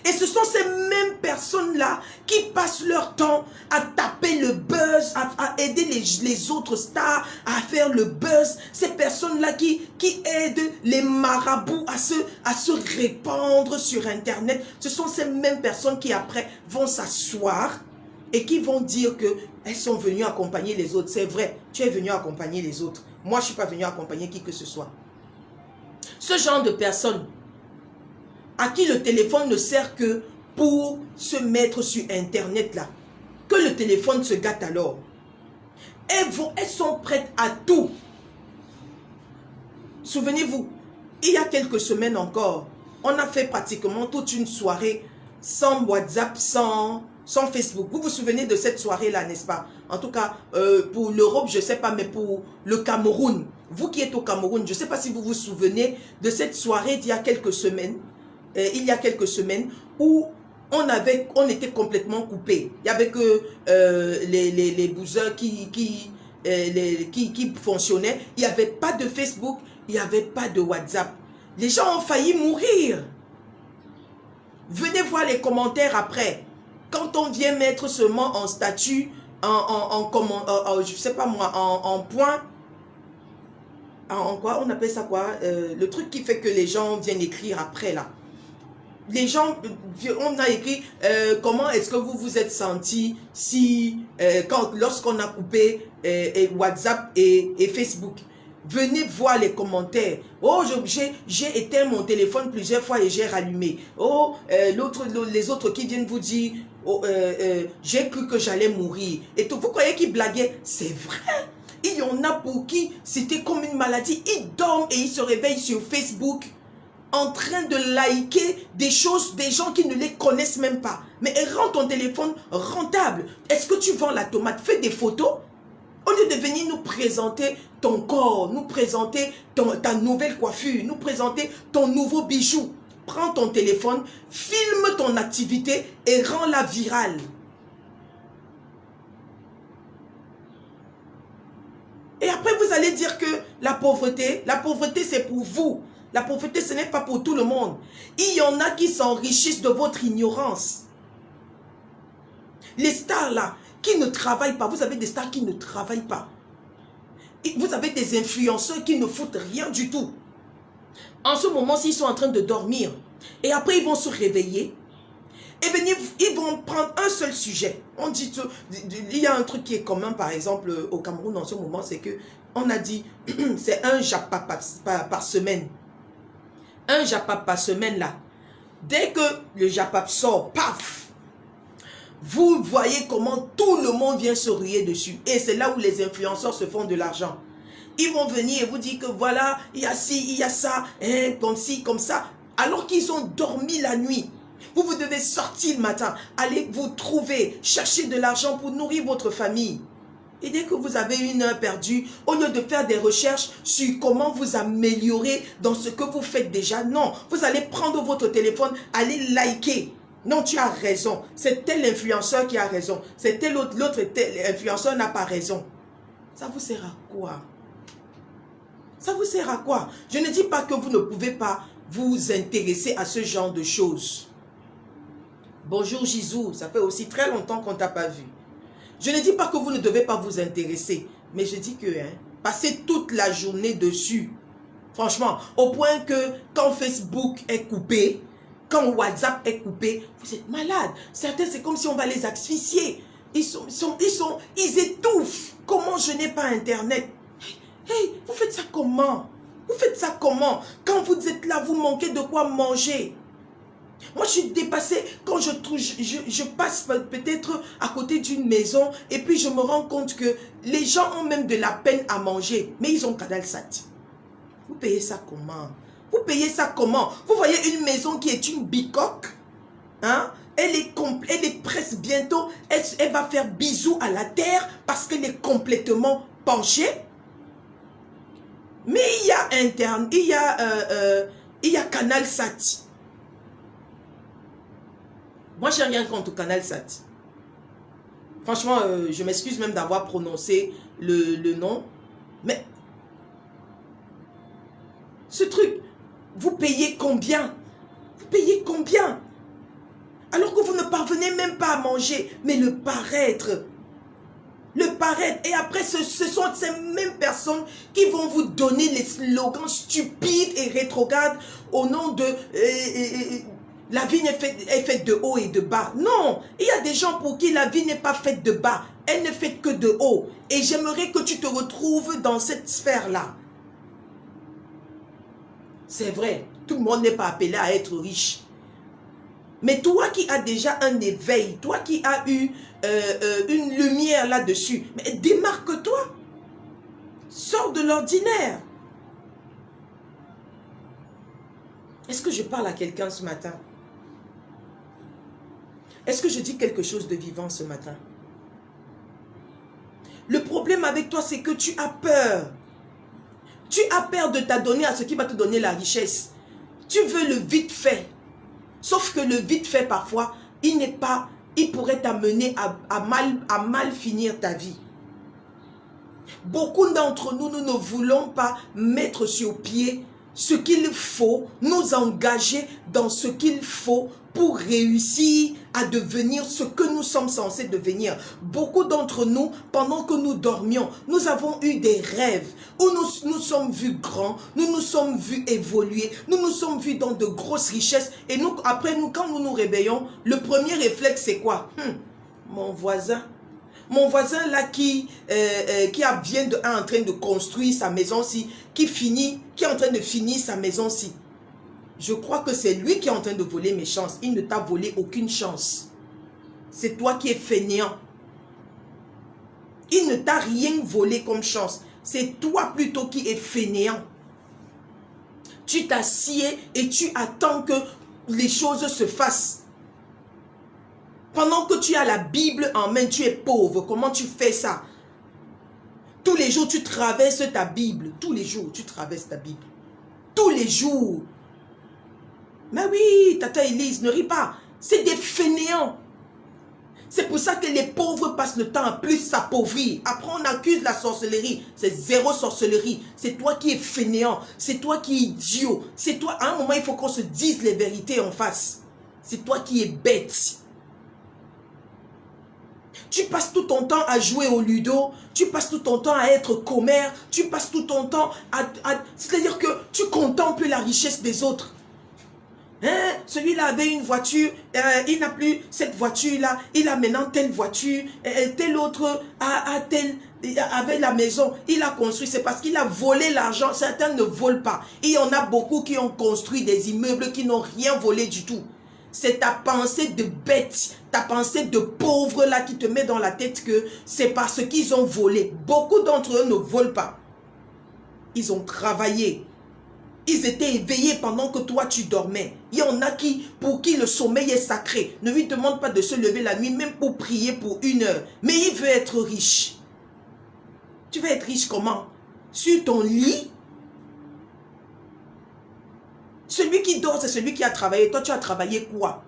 Et ce sont ces mêmes personnes-là qui passent leur temps à taper le buzz, à aider les autres stars à faire le buzz. Ces personnes-là qui aident les marabouts à se répandre sur Internet. Ce sont ces mêmes personnes qui après vont s'asseoir et qui vont dire qu'elles sont venues accompagner les autres. C'est vrai, tu es venu accompagner les autres. Moi, je ne suis pas venu accompagner qui que ce soit. Ce genre de personnes à qui le téléphone ne sert que pour se mettre sur Internet là, que le téléphone se gâte alors. Elles sont prêtes à tout. Souvenez-vous, il y a quelques semaines encore, on a fait pratiquement toute une soirée sans WhatsApp, sans Facebook. Vous vous souvenez de cette soirée-là, n'est-ce pas? En tout cas, pour l'Europe, je ne sais pas, mais pour le Cameroun, vous qui êtes au Cameroun, je ne sais pas si vous vous souvenez de cette soirée d'il y a quelques semaines, où on était complètement coupés. Il n'y avait que les boozers qui fonctionnaient. Il n'y avait pas de Facebook, il n'y avait pas de WhatsApp. Les gens ont failli mourir. Venez voir les commentaires après. Quand on vient mettre seulement en statut, je sais pas moi, en point, en quoi, on appelle ça quoi, le truc qui fait que les gens viennent écrire après là. Les gens, on a écrit, comment est-ce que vous vous êtes senti si, lorsqu'on a coupé WhatsApp et Facebook. Venez voir les commentaires. Oh, j'ai éteint mon téléphone plusieurs fois et j'ai rallumé. Oh, les autres qui viennent vous dire, oh, j'ai cru que j'allais mourir. Et tout, vous croyez qu'ils blaguaient? C'est vrai. Il y en a pour qui c'était comme une maladie. Ils dorment et ils se réveillent sur Facebook en train de liker des choses, des gens qui ne les connaissent même pas. Mais rends ton téléphone rentable. Est-ce que tu vends la tomate? Fais des photos. Au lieu de venir nous présenter ton corps, nous présenter ta nouvelle coiffure, nous présenter ton nouveau bijou. Prends ton téléphone, filme ton activité et rends-la virale. Et après vous allez dire que la pauvreté c'est pour vous. La pauvreté, ce n'est pas pour tout le monde. Il y en a qui s'enrichissent de votre ignorance. Les stars là, qui ne travaillent pas. Vous avez des stars qui ne travaillent pas. Vous avez des influenceurs qui ne foutent rien du tout. En ce moment, s'ils sont en train de dormir, et après ils vont se réveiller, et bien ils vont prendre un seul sujet. On dit, il y a un truc qui est commun, par exemple, au Cameroun en ce moment, c'est que on a dit, c'est un japa par semaine. Un japap par semaine là. Dès que le japap sort, paf, vous voyez comment tout le monde vient se rier dessus. Et c'est là où les influenceurs se font de l'argent. Ils vont venir et vous dire que voilà, il y a ci, il y a ça, hein, comme ci, comme ça. Alors qu'ils ont dormi la nuit. Vous devez sortir le matin, aller vous trouver, chercher de l'argent pour nourrir votre famille. Et dès que vous avez une heure perdue, au lieu de faire des recherches sur comment vous améliorer dans ce que vous faites déjà, non, vous allez prendre votre téléphone, aller liker. Non, tu as raison, c'est tel influenceur qui a raison, c'est tel autre influenceur n'a pas raison. Ça vous sert à quoi? Ça vous sert à quoi? Je ne dis pas que vous ne pouvez pas vous intéresser à ce genre de choses. Bonjour Gisou, ça fait aussi très longtemps qu'on ne t'a pas vu. Je ne dis pas que vous ne devez pas vous intéresser, mais je dis que passer toute la journée dessus, franchement, au point que quand Facebook est coupé, quand WhatsApp est coupé, vous êtes malade. Certains, c'est comme si on va les asphyxier. Ils étouffent. Comment je n'ai pas Internet? Hey, vous faites ça comment? Vous faites ça comment? Quand vous êtes là, vous manquez de quoi manger. Moi, je suis dépassée quand je passe peut-être à côté d'une maison et puis je me rends compte que les gens ont même de la peine à manger, mais ils ont CanalSat. Vous payez ça comment? Vous payez ça comment? Vous voyez une maison qui est une bicoque, hein? Elle est presque bientôt, elle va faire bisous à la terre parce qu'elle est complètement penchée. Mais il y a interne, il y a CanalSat. Moi, je n'ai rien contre CanalSat. Franchement, je m'excuse même d'avoir prononcé le nom. Mais ce truc, vous payez combien? Vous payez combien? Alors que vous ne parvenez même pas à manger. Mais le paraître. Le paraître. Et après, ce sont ces mêmes personnes qui vont vous donner les slogans stupides et rétrogrades au nom de... la vie est faite de haut et de bas. Non, il y a des gens pour qui la vie n'est pas faite de bas. Elle n'est faite que de haut. Et j'aimerais que tu te retrouves dans cette sphère-là. C'est vrai, tout le monde n'est pas appelé à être riche. Mais toi qui as déjà un éveil, toi qui as eu une lumière là-dessus, mais démarque-toi. Sors de l'ordinaire. Est-ce que je parle à quelqu'un ce matin? Est-ce que je dis quelque chose de vivant ce matin? Le problème avec toi, c'est que tu as peur. Tu as peur de t'adonner à ce qui va te donner la richesse. Tu veux le vite fait. Sauf que le vite fait, parfois, il pourrait t'amener à mal finir ta vie. Beaucoup d'entre nous, nous ne voulons pas mettre sur pied ce qu'il faut, nous engager dans ce qu'il faut pour réussir à devenir ce que nous sommes censés devenir. Beaucoup d'entre nous, pendant que nous dormions, nous avons eu des rêves où nous sommes vus grands, nous nous sommes vus évoluer, nous nous sommes vus dans de grosses richesses. Et nous, après, quand nous nous réveillons, le premier réflexe, c'est quoi? Mon voisin là qui vient en train de construire sa maison-ci, qui est en train de finir sa maison-ci. Je crois que c'est lui qui est en train de voler mes chances. Il ne t'a volé aucune chance. C'est toi qui es fainéant. Il ne t'a rien volé comme chance. C'est toi plutôt qui es fainéant. Tu t'assieds et tu attends que les choses se fassent. Pendant que tu as la Bible en main, tu es pauvre. Comment tu fais ça? Tous les jours, tu traverses ta Bible. Tous les jours, tu traverses ta Bible. Tous les jours. Mais oui, Tata Elise, ne ris pas. C'est des fainéants. C'est pour ça que les pauvres passent le temps à plus s'appauvrir. Après, on accuse la sorcellerie. C'est zéro sorcellerie. C'est toi qui es fainéant. C'est toi qui es idiot. C'est toi. À un moment, il faut qu'on se dise les vérités en face. C'est toi qui es bête. Tu passes tout ton temps à jouer au ludo, tu passes tout ton temps à être commère, tu passes tout ton temps c'est-à-dire que tu contemples la richesse des autres. Hein? Celui-là avait une voiture, il n'a plus cette voiture-là, il a maintenant telle voiture, tel autre avait la maison, il a construit, c'est parce qu'il a volé l'argent. Certains ne volent pas. Il y en a beaucoup qui ont construit des immeubles qui n'ont rien volé du tout. C'est ta pensée de bête, ta pensée de pauvre là qui te met dans la tête que c'est parce qu'ils ont volé. Beaucoup d'entre eux ne volent pas. Ils ont travaillé. Ils étaient éveillés pendant que toi tu dormais. Il y en a pour qui le sommeil est sacré. Ne lui demande pas de se lever la nuit même pour prier pour 1 heure. Mais il veut être riche. Tu veux être riche comment? Sur ton lit? Celui qui dort, c'est celui qui a travaillé. Toi, tu as travaillé quoi?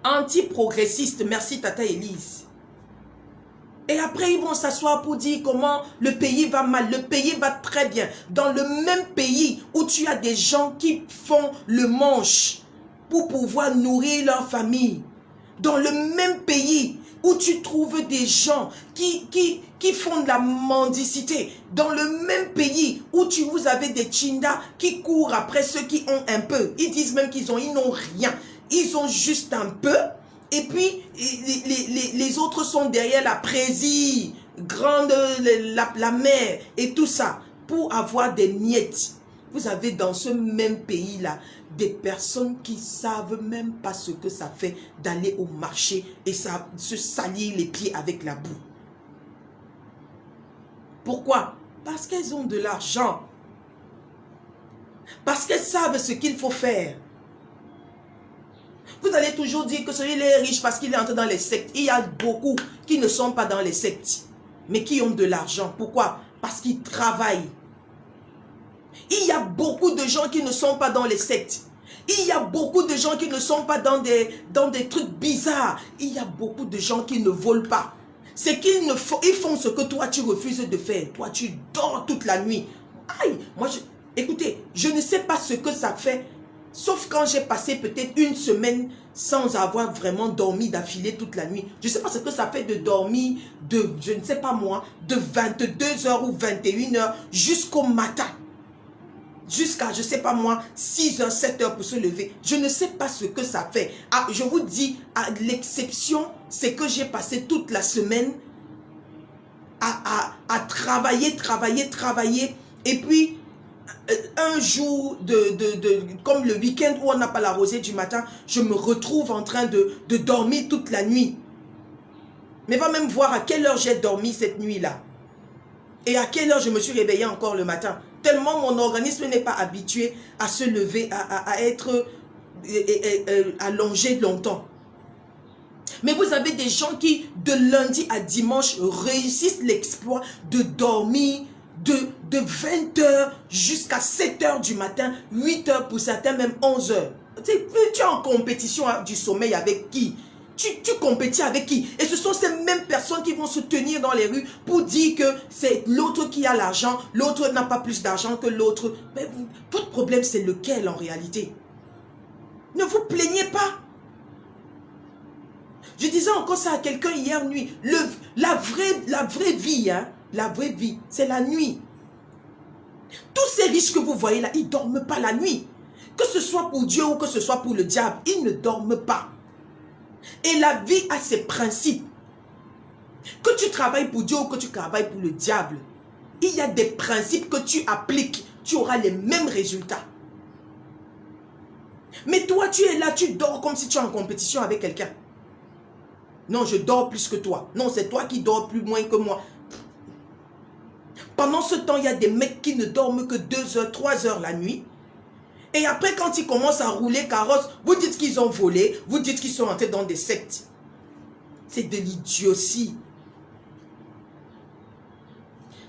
Anti-progressiste, merci Tata Elise. Et après, ils vont s'asseoir pour dire comment le pays va mal. Le pays va très bien. Dans le même pays où tu as des gens qui font le manche pour pouvoir nourrir leur famille. Dans le même pays où tu trouves des gens qui font de la mendicité. Dans le même pays où vous avez des chindas qui courent après ceux qui ont un peu. Ils disent même ils n'ont rien. Ils ont juste un peu. Et puis, les autres sont derrière la présie, grande, la mer et tout ça, pour avoir des miettes. Vous avez dans ce même pays-là, des personnes qui ne savent même pas ce que ça fait d'aller au marché et se salir les pieds avec la boue. Pourquoi? Parce qu'elles ont de l'argent. Parce qu'elles savent ce qu'il faut faire. Vous allez toujours dire que celui-là est riche parce qu'il est entré dans les sectes. Il y a beaucoup qui ne sont pas dans les sectes, mais qui ont de l'argent. Pourquoi? Parce qu'ils travaillent. Il y a beaucoup de gens qui ne sont pas dans les sectes. Il y a beaucoup de gens qui ne sont pas dans des trucs bizarres. Il y a beaucoup de gens qui ne volent pas. C'est qu'ils ils font ce que toi tu refuses de faire. Toi tu dors toute la nuit. Aïe, écoutez, je ne sais pas ce que ça fait. Sauf quand j'ai passé peut-être une semaine sans avoir vraiment dormi d'affilée toute la nuit. Je ne sais pas ce que ça fait de dormir je ne sais pas moi, de 22h ou 21h jusqu'au matin. Jusqu'à, je ne sais pas moi, 6h, 7h pour se lever. Je ne sais pas ce que ça fait. Ah, je vous dis, à l'exception, c'est que j'ai passé toute la semaine à travailler. Et puis, un jour, comme le week-end où on n'a pas la rosée du matin, je me retrouve en train de dormir toute la nuit. Mais va même voir à quelle heure j'ai dormi cette nuit-là. Et à quelle heure je me suis réveillée encore le matin. Tellement mon organisme n'est pas habitué à se lever, à être allongé longtemps. Mais vous avez des gens qui, de lundi à dimanche, réussissent l'exploit de dormir de 20h jusqu'à 7h du matin, 8h pour certains, même 11h. Tu es en compétition du sommeil avec qui? Tu compétis avec qui? Et ce sont ces mêmes personnes qui vont se tenir dans les rues pour dire que c'est l'autre qui a l'argent, l'autre n'a pas plus d'argent que l'autre. Mais votre problème, c'est lequel en réalité? Ne vous plaignez pas. Je disais encore ça à quelqu'un hier nuit. La vraie vie, hein, la vraie vie, c'est la nuit. Tous ces riches que vous voyez là, ils ne dorment pas la nuit. Que ce soit pour Dieu ou que ce soit pour le diable, ils ne dorment pas. Et la vie a ses principes. Que tu travailles pour Dieu ou que tu travailles pour le diable, il y a des principes que tu appliques, tu auras les mêmes résultats. Mais toi, tu es là, tu dors comme si tu es en compétition avec quelqu'un. Non, je dors plus que toi. Non, c'est toi qui dors plus moins que moi. Pendant ce temps, il y a des mecs qui ne dorment que 2 heures, 3 heures la nuit. Et après, quand ils commencent à rouler carrosse, vous dites qu'ils ont volé, vous dites qu'ils sont entrés dans des sectes. C'est de l'idiotie.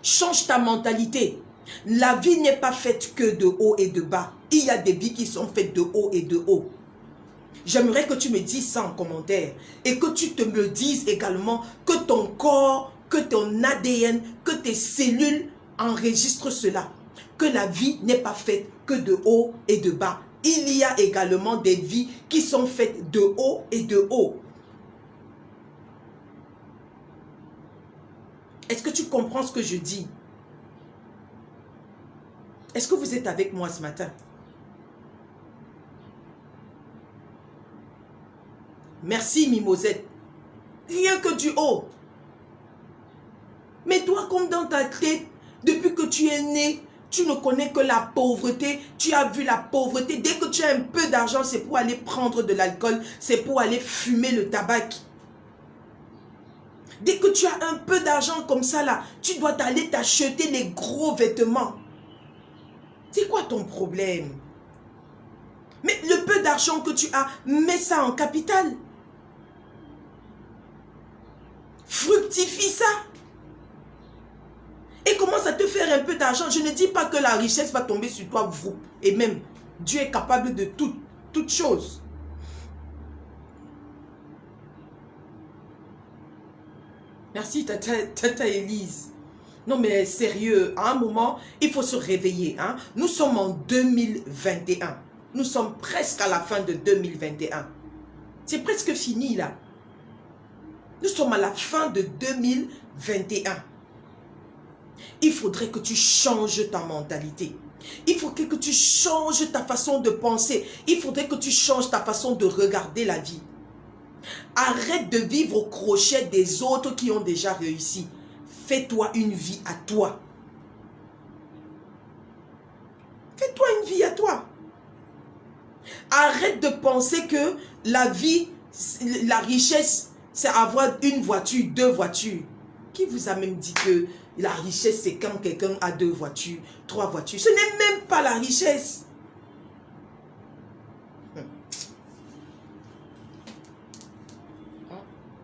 Change ta mentalité. La vie n'est pas faite que de haut et de bas. Il y a des vies qui sont faites de haut et de haut. J'aimerais que tu me dises ça en commentaire. Et que tu te me dises également que ton corps, que ton ADN, que tes cellules enregistrent cela. Que la vie n'est pas faite que de haut et de bas. Il y a également des vies qui sont faites de haut et de haut. Est-ce que tu comprends ce que je dis? Est-ce que vous êtes avec moi ce matin? Merci Mimosette. Rien que du haut. Mais toi, comme dans ta tête, depuis que tu es né, tu ne connais que la pauvreté. Tu as vu la pauvreté. Dès que tu as un peu d'argent, c'est pour aller prendre de l'alcool. C'est pour aller fumer le tabac. Dès que tu as un peu d'argent comme ça, là, tu dois aller t'acheter les gros vêtements. C'est quoi ton problème? Mais le peu d'argent que tu as, mets ça en capital. Fructifie ça. Et commence à te faire un peu d'argent. Je ne dis pas que la richesse va tomber sur toi, vous. Et même, Dieu est capable de toutes choses. Merci, Tata Élise. Non, mais sérieux, à un moment, il faut se réveiller. Hein? Nous sommes en 2021. Nous sommes presque à la fin de 2021. C'est presque fini, là. Nous sommes à la fin de 2021. Il faudrait que tu changes ta mentalité. Il faudrait que tu changes ta façon de penser. Il faudrait que tu changes ta façon de regarder la vie. Arrête de vivre au crochet des autres qui ont déjà réussi. Fais-toi une vie à toi. Fais-toi une vie à toi. Arrête de penser que la vie, la richesse, c'est avoir une voiture, 2 voitures. Qui vous a même dit que la richesse, c'est quand quelqu'un a 2 voitures, 3 voitures? Ce n'est même pas la richesse.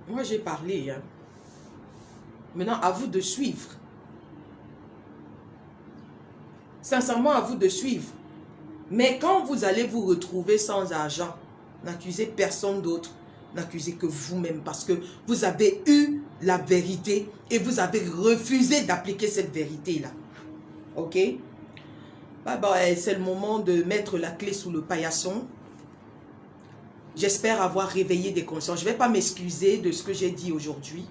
Moi, j'ai parlé. Hein. Maintenant, à vous de suivre. Sincèrement, à vous de suivre. Mais quand vous allez vous retrouver sans argent, n'accusez personne d'autre. N'accusez que vous-même parce que vous avez eu la vérité et vous avez refusé d'appliquer cette vérité-là. Ok? C'est le moment de mettre la clé sous le paillasson. J'espère avoir réveillé des consciences. Je ne vais pas m'excuser de ce que j'ai dit aujourd'hui.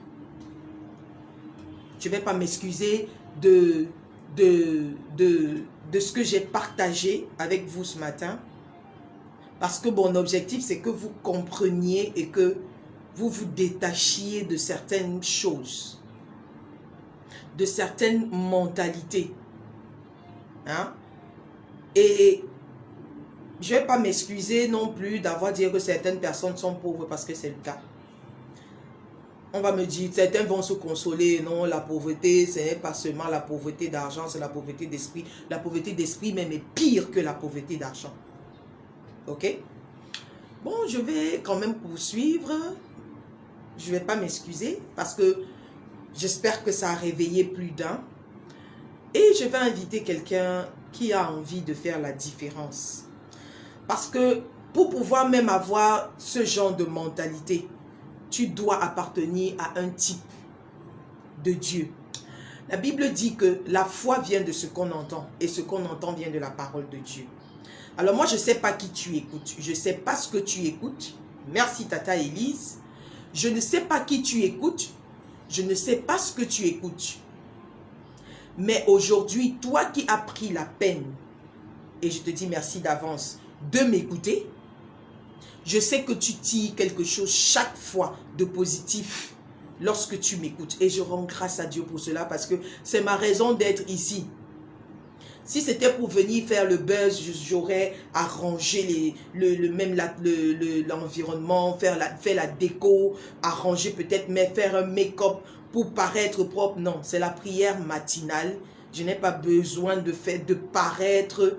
Je ne vais pas m'excuser de ce que j'ai partagé avec vous ce matin. Parce que mon objectif, c'est que vous compreniez et que vous vous détachiez de certaines choses. De certaines mentalités. Hein? Et je ne vais pas m'excuser non plus d'avoir dit que certaines personnes sont pauvres parce que c'est le cas. On va me dire, certains vont se consoler, non, la pauvreté, ce n'est pas seulement la pauvreté d'argent, c'est la pauvreté d'esprit. La pauvreté d'esprit même est pire que la pauvreté d'argent. Ok? Bon, je vais quand même poursuivre. Je ne vais pas m'excuser parce que j'espère que ça a réveillé plus d'un. Et je vais inviter quelqu'un qui a envie de faire la différence. Parce que pour pouvoir même avoir ce genre de mentalité, tu dois appartenir à un type de Dieu. La Bible dit que la foi vient de ce qu'on entend et ce qu'on entend vient de la parole de Dieu. Alors moi, je ne sais pas qui tu écoutes. Je ne sais pas ce que tu écoutes. Merci Tata Élise. Je ne sais pas qui tu écoutes. Je ne sais pas ce que tu écoutes. Mais aujourd'hui, toi qui as pris la peine, et je te dis merci d'avance, de m'écouter, je sais que tu tires quelque chose chaque fois de positif lorsque tu m'écoutes. Et je rends grâce à Dieu pour cela parce que c'est ma raison d'être ici. Si c'était pour venir faire le buzz, j'aurais arrangé l'environnement, faire la déco, arranger peut-être, mais faire un make-up pour paraître propre. Non, c'est la prière matinale. Je n'ai pas besoin de paraître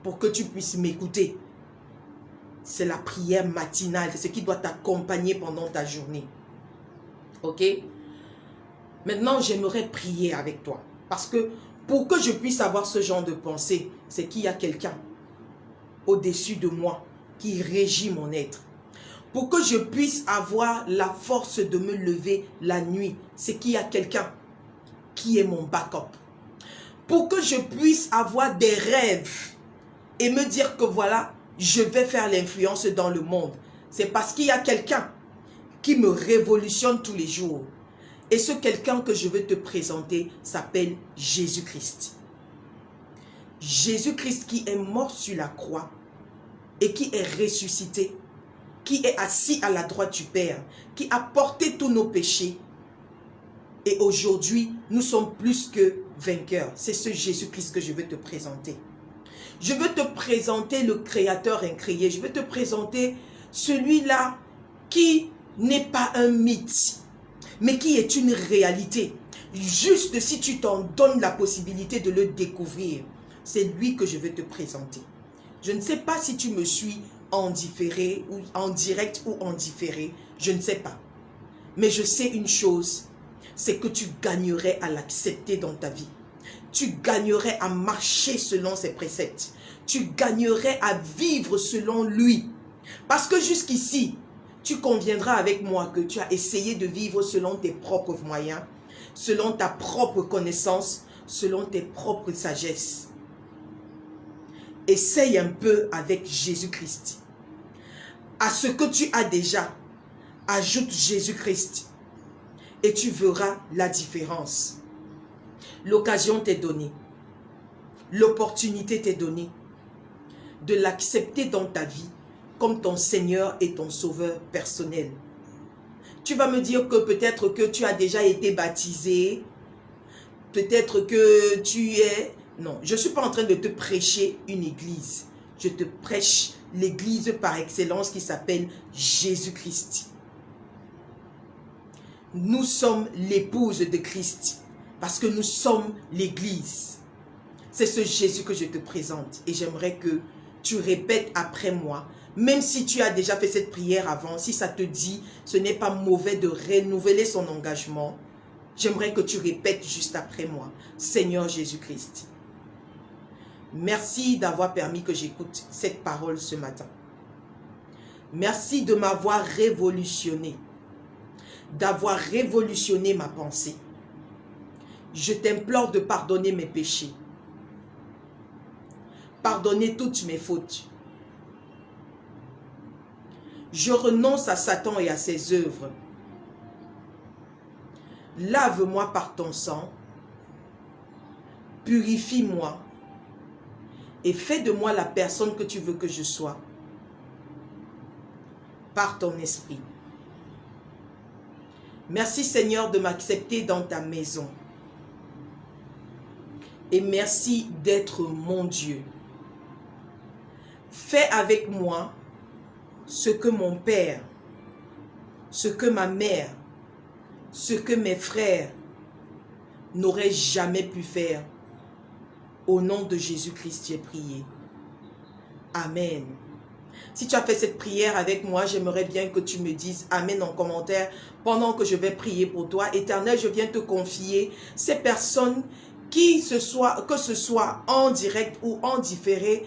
pour que tu puisses m'écouter. C'est la prière matinale, c'est ce qui doit t'accompagner pendant ta journée. Ok? Maintenant, j'aimerais prier avec toi. Parce que pour que je puisse avoir ce genre de pensée, c'est qu'il y a quelqu'un au-dessus de moi qui régit mon être. Pour que je puisse avoir la force de me lever la nuit, c'est qu'il y a quelqu'un qui est mon backup. Pour que je puisse avoir des rêves et me dire que voilà, je vais faire l'influence dans le monde. C'est parce qu'il y a quelqu'un qui me révolutionne tous les jours. Et ce quelqu'un que je veux te présenter s'appelle Jésus-Christ. Jésus-Christ qui est mort sur la croix et qui est ressuscité, qui est assis à la droite du Père, qui a porté tous nos péchés. Et aujourd'hui, nous sommes plus que vainqueurs. C'est ce Jésus-Christ que je veux te présenter. Je veux te présenter le Créateur incréé. Je veux te présenter celui-là qui n'est pas un mythe, mais qui est une réalité. Juste si tu t'en donnes la possibilité de le découvrir, c'est lui que je veux te présenter. Je ne sais pas si tu me suis en différé, ou en direct ou en différé, je ne sais pas. Mais je sais une chose, c'est que tu gagnerais à l'accepter dans ta vie. Tu gagnerais à marcher selon ses préceptes. Tu gagnerais à vivre selon lui. Parce que jusqu'ici, tu conviendras avec moi que tu as essayé de vivre selon tes propres moyens, selon ta propre connaissance, selon tes propres sagesses. Essaye un peu avec Jésus-Christ. À ce que tu as déjà, ajoute Jésus-Christ et tu verras la différence. L'occasion t'est donnée. L'opportunité t'est donnée de l'accepter dans ta vie comme ton Seigneur et ton Sauveur personnel. Tu vas me dire que peut-être que tu as déjà été baptisé, peut-être que tu es... Non, je ne suis pas en train de te prêcher une église. Je te prêche l'église par excellence qui s'appelle Jésus-Christ. Nous sommes l'épouse de Christ parce que nous sommes l'église. C'est ce Jésus que je te présente et j'aimerais que tu répètes après moi. Même si tu as déjà fait cette prière avant, si ça te dit, ce n'est pas mauvais de renouveler son engagement. J'aimerais que tu répètes juste après moi. Seigneur Jésus-Christ, merci d'avoir permis que j'écoute cette parole ce matin. Merci de m'avoir révolutionné, d'avoir révolutionné ma pensée. Je t'implore de pardonner mes péchés. Pardonner toutes mes fautes. Je renonce à Satan et à ses œuvres. Lave-moi par ton sang. Purifie-moi. Et fais de moi la personne que tu veux que je sois. Par ton esprit. Merci Seigneur de m'accepter dans ta maison. Et merci d'être mon Dieu. Fais avec moi ce que mon père, ce que ma mère, ce que mes frères n'auraient jamais pu faire. Au nom de Jésus-Christ, j'ai prié. Amen. Si tu as fait cette prière avec moi, j'aimerais bien que tu me dises Amen en commentaire pendant que je vais prier pour toi. Éternel, je viens te confier ces personnes que ce soit en direct ou en différé,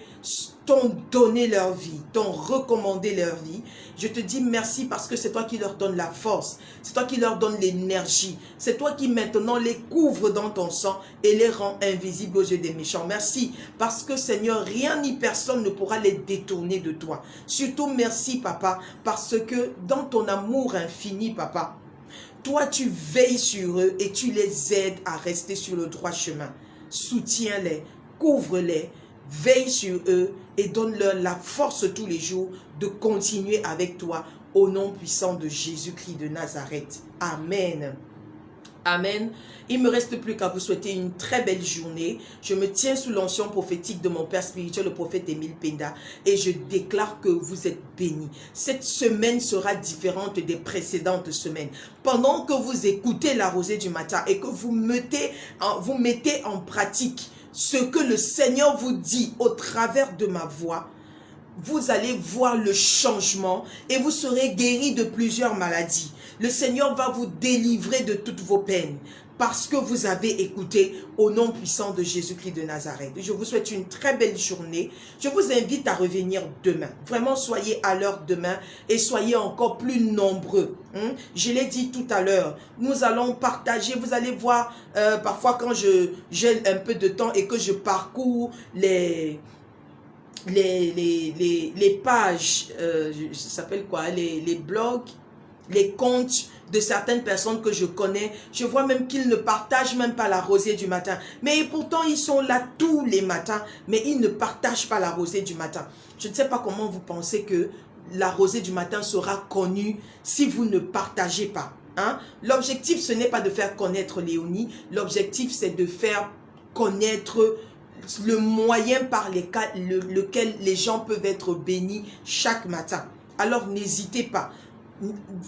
t'ont donné leur vie, t'ont recommandé leur vie. Je te dis merci parce que c'est toi qui leur donne la force, c'est toi qui leur donne l'énergie, c'est toi qui maintenant les couvre dans ton sang et les rend invisibles aux yeux des méchants. Merci parce que Seigneur, rien ni personne ne pourra les détourner de toi. Surtout merci Papa parce que dans ton amour infini Papa, toi, tu veilles sur eux et tu les aides à rester sur le droit chemin. Soutiens-les, couvre-les, veille sur eux et donne-leur la force tous les jours de continuer avec toi au nom puissant de Jésus-Christ de Nazareth. Amen. Amen. Il ne me reste plus qu'à vous souhaiter une très belle journée. Je me tiens sous l'onction prophétique de mon père spirituel, le prophète Émile Penda, et je déclare que vous êtes bénis. Cette semaine sera différente des précédentes semaines. Pendant que vous écoutez la rosée du matin et que vous mettez en pratique ce que le Seigneur vous dit au travers de ma voix, vous allez voir le changement et vous serez guéris de plusieurs maladies. Le Seigneur va vous délivrer de toutes vos peines parce que vous avez écouté au nom puissant de Jésus-Christ de Nazareth. Je vous souhaite une très belle journée. Je vous invite à revenir demain. Vraiment, soyez à l'heure demain et soyez encore plus nombreux. Je l'ai dit tout à l'heure, nous allons partager, vous allez voir, parfois quand j'ai un peu de temps et que je parcours les pages, ça s'appelle quoi, les blogs, les comptes de certaines personnes que je connais, je vois même qu'ils ne partagent même pas la rosée du matin. Mais pourtant, ils sont là tous les matins, mais ils ne partagent pas la rosée du matin. Je ne sais pas comment vous pensez que la rosée du matin sera connue si vous ne partagez pas. L'objectif, ce n'est pas de faire connaître Léonie. L'objectif, c'est de faire connaître le moyen par lequel les gens peuvent être bénis chaque matin. Alors, n'hésitez pas.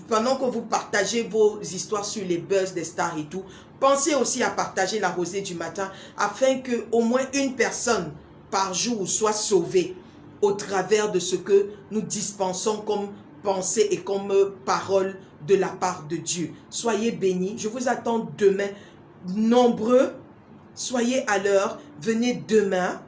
Pendant que vous partagez vos histoires sur les buzz des stars et tout, pensez aussi à partager la rosée du matin afin que au moins une personne par jour soit sauvée au travers de ce que nous dispensons comme pensée et comme parole de la part de Dieu. Soyez bénis. Je vous attends demain nombreux. Soyez à l'heure. Venez demain.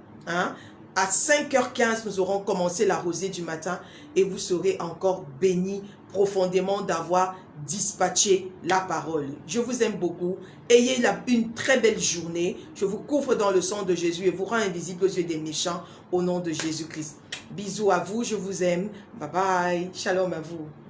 À 5h15, nous aurons commencé la rosée du matin et vous serez encore bénis profondément d'avoir dispatché la parole. Je vous aime beaucoup. Ayez une très belle journée. Je vous couvre dans le sang de Jésus et vous rends invisible aux yeux des méchants au nom de Jésus-Christ. Bisous à vous, je vous aime. Bye bye. Shalom à vous.